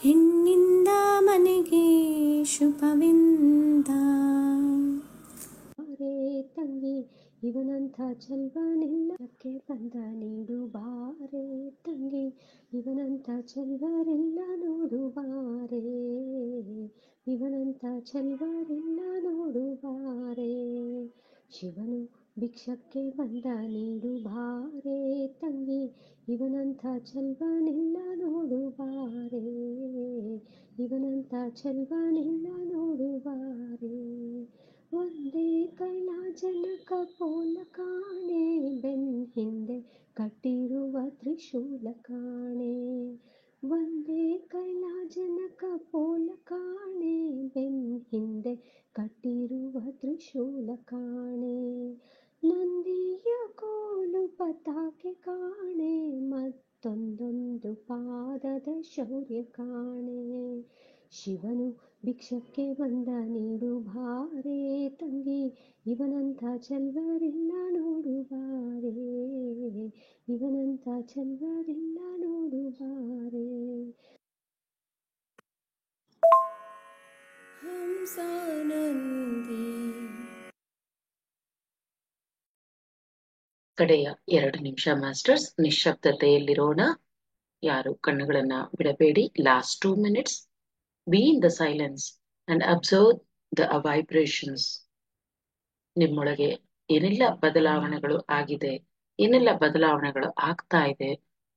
ಹೆಣ್ಣಿಂದ ಮನೆಗೆ ಶುಭವಿಂದ. ತಂಗಿ ಇವನಂಥ ಚೆಲ್ವನಿಲ್ಲಕ್ಕೆ ಬಂದ ನೀಡು ಬಾರೆ ತಂಗಿ, ಇವನಂಥ ಚೆಲ್ವರಿಲ್ಲ ನೋಡು ಬಾರೆ, ಇವನಂಥ ಚೆಲ್ವರಿಲ್ಲ ನೋಡು ಬಾರೆ. ಶಿವನು ಭಿಕ್ಷಕ್ಕೆ ಬಂದ ನೀಡು ಬಾರೆ ತಂಗಿ, ಇವನಂಥ ಚೆಲ್ವನಿಲ್ಲ ನೋಡು ಬಾರೆ, ಇವನಂಥ ಚೆಲ್ವನಿಲ್ಲ ನೋಡು ಬಾರೆ. ಒಂದೇ ಕೈಲಾಜನಕ ಪೋಲ ಕಾಣೆ, ಬೆನ್ ಹಿಂದೆ ಕಟ್ಟಿರುವ ತ್ರಿಶೂಲ ಕಾಣೆ. ಒಂದೇ ಕೈಲಾಜನಕ ಪೋಲ ಕಾಣೆ, ಬೆನ್ ಹಿಂದೆ ಕಟ್ಟಿರುವ ತ್ರಿಶೂಲ ಕಾಣೆ. ನಂದಿಯ ಕೋಲು ಪತಾಕೆ ಕಾಣೆ, ಮತ್ತೊಂದೊಂದು ಪಾದದ ಶೌರ್ಯ ಕಾಣೆ. ಶಿವನು ಭಿಕ್ಷಕ್ಕೆ ಬಂದ ನೀಡು ಬಾರೆ ತಂಗಿ, ಇವನಂಥ ಚೆಲ್ವರಿಲ್ಲ ನೋಡು ಬಾರೆ, ಇವನಂಥ ಚೆಲ್ವರಿಲ್ಲ ನೋಡು ಬಾರೆ. ಹಂಸಾನಂದಿ ಕಡೆಯ 2 ನಿಮಿಷ ಮಾಸ್ಟರ್ಸ್, ನಿಶ್ಶಬ್ದತೆಯಲ್ಲಿರೋಣ. ಯಾರು ಕಣ್ಣುಗಳನ್ನ ಬಿಡಬೇಡಿ. Last 2 minutes. Be in the silence and observe the vibrations. ನಿಮ್ಮೊಳಗೆ ಏನೆಲ್ಲ ಬದಲಾವಣೆಗಳು ಆಗಿದೆ, ಏನೆಲ್ಲ ಬದಲಾವಣೆಗಳು ಆಗ್ತಾ ಇದೆ,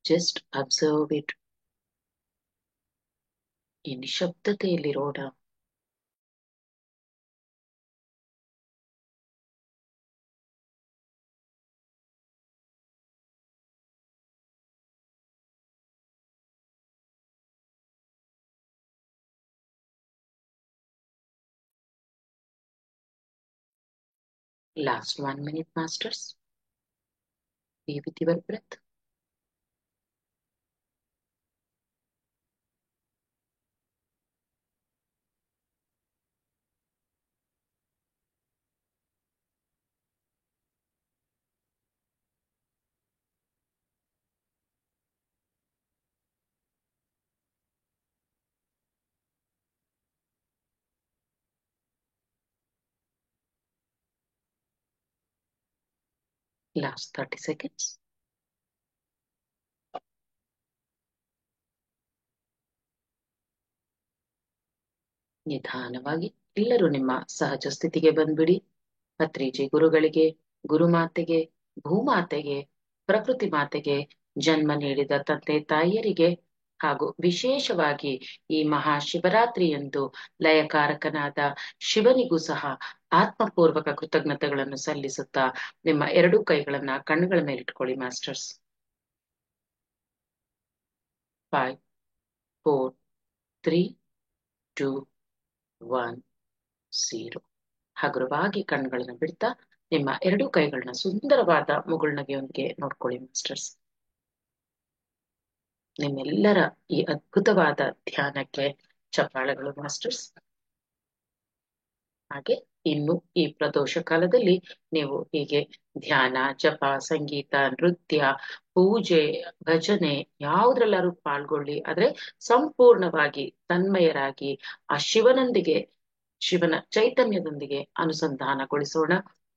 ಜಸ್ಟ್ ಅಬ್ಸರ್ವ್ ಇಟ್. ಈ ನಿಶಬ್ದತೆಯಲ್ಲಿರೋಣ. Last 1 minute, masters. Be with your breath. Last 30 seconds. ನಿಧಾನವಾಗಿ ಎಲ್ಲರೂ ನಿಮ್ಮ ಸಹಜ ಸ್ಥಿತಿಗೆ ಬಂದ್ಬಿಡಿ. ಪತ್ರಿಜಿ ಗುರುಗಳಿಗೆ, ಗುರುಮಾತೆಗೆ, ಭೂಮಾತೆಗೆ, ಪ್ರಕೃತಿ ಮಾತೆಗೆ, ಜನ್ಮ ನೀಡಿದ ತಂದೆ ತಾಯಿಯರಿಗೆ ಹಾಗೂ ವಿಶೇಷವಾಗಿ ಈ ಮಹಾಶಿವರಾತ್ರಿಯಂದು ಲಯಕಾರಕನಾದ ಶಿವನಿಗೂ ಸಹ ಆತ್ಮಪೂರ್ವಕ ಕೃತಜ್ಞತೆಗಳನ್ನು ಸಲ್ಲಿಸುತ್ತಾ ನಿಮ್ಮ 2 ಕೈಗಳನ್ನ ಕಣ್ಣುಗಳ ಮೇಲಿಟ್ಕೊಳ್ಳಿ ಮಾಸ್ಟರ್ಸ್. 5, 4, 3, 2, 1, 0. ಹಗುರವಾಗಿ ಕಣ್ಣುಗಳನ್ನ ಬಿಡ್ತಾ ನಿಮ್ಮ 2 ಕೈಗಳನ್ನ ಸುಂದರವಾದ ಮುಗುಳ್ನಗೆಯೊಂದಿಗೆ ನೋಡ್ಕೊಳ್ಳಿ ಮಾಸ್ಟರ್ಸ್. ನಿಮ್ಮೆಲ್ಲರ ಈ ಅದ್ಭುತವಾದ ಧ್ಯಾನಕ್ಕೆ ಚಪ್ಪಾಳೆಗಳು ಮಾಸ್ಟರ್ಸ್. ಹಾಗೆ ಇನ್ನು ಈ ಪ್ರದೋಷ ಕಾಲದಲ್ಲಿ ನೀವು ಹೀಗೆ ಧ್ಯಾನ, ಜಪ, ಸಂಗೀತ, ನೃತ್ಯ, ಪೂಜೆ, ಭಜನೆ ಯಾವುದ್ರೆಲ್ಲಾರು ಪಾಲ್ಗೊಳ್ಳಿ. ಆದ್ರೆ ಸಂಪೂರ್ಣವಾಗಿ ತನ್ಮಯರಾಗಿ ಆ ಶಿವನ ಚೈತನ್ಯದೊಂದಿಗೆ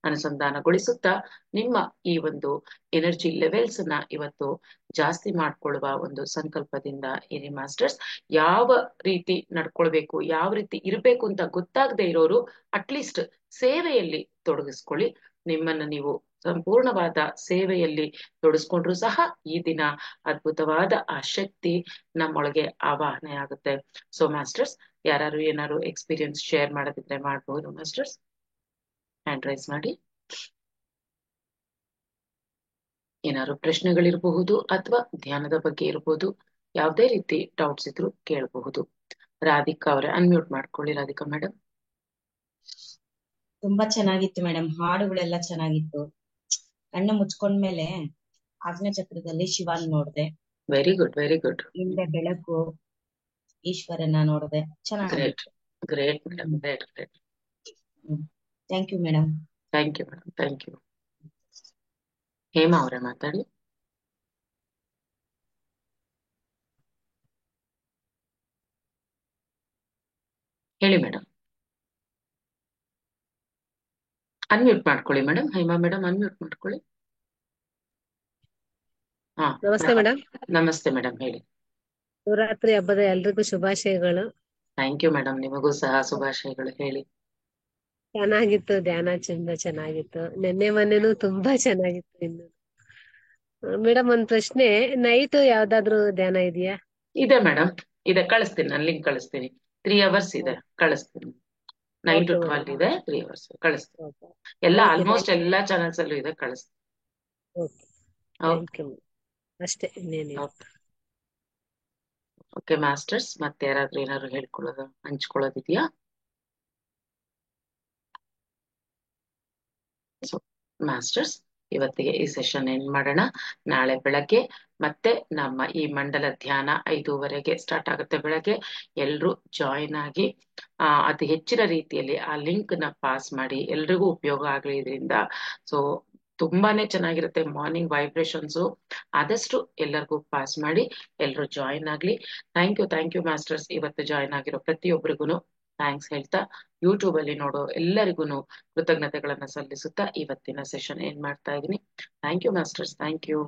ಅನುಸಂಧಾನಗೊಳಿಸುತ್ತಾ ನಿಮ್ಮ ಈ ಒಂದು ಎನರ್ಜಿ ಲೆವೆಲ್ಸ್ ನ ಇವತ್ತು ಜಾಸ್ತಿ ಮಾಡ್ಕೊಳ್ಳುವ ಒಂದು ಸಂಕಲ್ಪದಿಂದ ಇರಿ ಮಾಸ್ಟರ್ಸ್. ಯಾವ ರೀತಿ ನಡ್ಕೊಳ್ಬೇಕು, ಯಾವ ರೀತಿ ಇರ್ಬೇಕು ಅಂತ ಗೊತ್ತಾಗದೆ ಇರೋರು ಅಟ್ಲೀಸ್ಟ್ ಸೇವೆಯಲ್ಲಿ ತೊಡಗಿಸ್ಕೊಳ್ಳಿ. ನಿಮ್ಮನ್ನ ನೀವು ಸಂಪೂರ್ಣವಾದ ಸೇವೆಯಲ್ಲಿ ತೊಡಗಿಸ್ಕೊಂಡ್ರು ಸಹ ಈ ದಿನ ಅದ್ಭುತವಾದ ಆ ಶಕ್ತಿ ನಮ್ಮೊಳಗೆ ಆವಾಹನೆ ಆಗುತ್ತೆ. ಸೊ ಮಾಸ್ಟರ್ಸ್, ಯಾರು ಏನಾದ್ರು ಎಕ್ಸ್ಪೀರಿಯನ್ಸ್ ಶೇರ್ ಮಾಡೋದಿದ್ರೆ ಮಾಡಬಹುದು ಮಾಸ್ಟರ್ಸ್. ಹ್ಯಾಂಡ್ ರೈಸ್ ಮಾಡಿ. ಏನಾದ್ರು ಪ್ರಶ್ನೆಗಳಿರಬಹುದು ಅಥವಾ ಧ್ಯಾನದ ಬಗ್ಗೆ ಇರಬಹುದು, ಯಾವುದೇ ರೀತಿ ಡೌಟ್ಸ್ ಇದ್ರು ಕೇಳಬಹುದು. ರಾಧಿಕಾ ಅವರೇ ಅನ್ಮ್ಯೂಟ್ ಮಾಡ್ಕೊಳ್ಳಿ. ರಾಧಿಕಾ ಮೇಡಮ್. ತುಂಬಾ ಚೆನ್ನಾಗಿತ್ತು ಮೇಡಮ್, ಹಾಡುಗಳೆಲ್ಲ ಚೆನ್ನಾಗಿತ್ತು. ಕಣ್ಣು ಮುಚ್ಕೊಂಡ್ಮೇಲೆ ಆಜ್ಞಾ ಚಕ್ರದಲ್ಲಿ ಶಿವನ್ ನೋಡ್ದೆ. Very good, very good. ಹಿಂದೆ ಬೆಳಕು, ಈಶ್ವರನ ನೋಡ್ದೆ. Great, great madam, great, great. Thank you madam. Thank you madam, thank you. Hema ಅವರೇ ಮಾತಾಡಿ. ಹೇಳಿ ಮೇಡಮ್. ಅನ್ಮ್ಯೂಟ್ ಮಾಡ್ಕೊಳ್ಳಿ ಮೇಡಮ್. ಹೇಮಾ ಮೇಡಮ್ ಅನ್ಮ್ಯೂಟ್ ಮಾಡ್ಕೊಳ್ಳಿ. ಹಾ, ನಮಸ್ತೆ ಮೇಡಮ್. ನಮಸ್ತೆ ಮೇಡಮ್, ಹೇಳಿ. ಶಿವರಾತ್ರಿ ಹಬ್ಬದ ಎಲ್ರಿಗೂ ಶುಭಾಶಯಗಳು. ಥ್ಯಾಂಕ್ ಯು ಮೇಡಮ್, ನಿಮಗೂ ಸಹ ಶುಭಾಶಯಗಳು. ಹೇಳಿ. ಚೆನ್ನಾಗಿತ್ತು, ಧ್ಯಾನ ಚೆನ್ನಾಗಿತ್ತು. ಮೊನ್ನೆನೂ ತುಂಬಾ ಚೆನ್ನಾಗಿತ್ತು. ಇನ್ನು ಮೇಡಮ್ ಒಂದ್ ಪ್ರಶ್ನೆ, ನೈಟ್ ಯಾವ್ದಾದ್ರು ಧ್ಯಾನ ಇದೆಯಾ? ಇದೆ ಮೇಡಮ್, ಇದೆ. ಕಳಿಸ್ತೀನಿ, ನಾನು ಲಿಂಕ್ ಕಳಿಸ್ತೀನಿ. 3 hours ಇದೆ, ಕಳಿಸ್ತೀನಿ. 9 to 12 ಇದೆ, 3 hours ಕಳಿಸ್ತೀನಿ. ಎಲ್ಲ ಆಲ್ಮೋಸ್ಟ್ ಎಲ್ಲಾ ಚಾನೆಲ್ಸ್ ಅಲ್ಲೂ ಇದೆ, ಕಳಿಸ್ತೀನಿ. ಅಷ್ಟೇ, ಇನ್ನೇನಿಲ್ಲ. ಓಕೆ ಮಾಸ್ಟರ್ಸ್, ಮತ್ತೆ ಯಾರಾದ್ರೂ ಏನಾದ್ರು ಹಂಚ್ಕೊಳ್ಳೋದಿದ್ಯಾ? ಸೊ ಮಾಸ್ಟರ್ಸ್, ಇವತ್ತಿಗೆ ಈ ಸೆಷನ್ ಎಂಡ್ ಮಾಡೋಣ. ನಾಳೆ ಬೆಳಗ್ಗೆ ಮತ್ತೆ ನಮ್ಮ ಈ ಮಂಡಲ ಧ್ಯಾನ 5:30ಗೆ ಸ್ಟಾರ್ಟ್ ಆಗುತ್ತೆ. ಬೆಳಗ್ಗೆ ಎಲ್ರು ಜಾಯಿನ್ ಆಗಿ ಅತಿ ಹೆಚ್ಚಿನ ರೀತಿಯಲ್ಲಿ ಆ ಲಿಂಕ್ ನ ಪಾಸ್ ಮಾಡಿ, ಎಲ್ರಿಗೂ ಉಪಯೋಗ ಆಗ್ಲಿ ಇದರಿಂದ. ಸೊ ತುಂಬಾನೇ ಚೆನ್ನಾಗಿರುತ್ತೆ. ಮಾರ್ನಿಂಗ್ ವೈಬ್ರೇಷನ್ಸ್ ಆದಷ್ಟು ಎಲ್ಲರಿಗೂ ಪಾಸ್ ಮಾಡಿ, ಎಲ್ರು ಜಾಯಿನ್ ಆಗ್ಲಿ. Thank you masters. ಇವತ್ತು ಜಾಯಿನ್ ಆಗಿರೋ ಪ್ರತಿಯೊಬ್ಬರಿಗೂ ಥ್ಯಾಂಕ್ಸ್ ಹೇಳ್ತಾ, ಯೂಟ್ಯೂಬ್ ಅಲ್ಲಿ ನೋಡೋ ಎಲ್ಲರಿಗೂ ಕೃತಜ್ಞತೆಗಳನ್ನ ಸಲ್ಲಿಸುತ್ತಾ ಇವತ್ತಿನ ಸೆಷನ್ ಏನ್ ಮಾಡ್ತಾ ಇದೀನಿ. Thank you masters, thank you.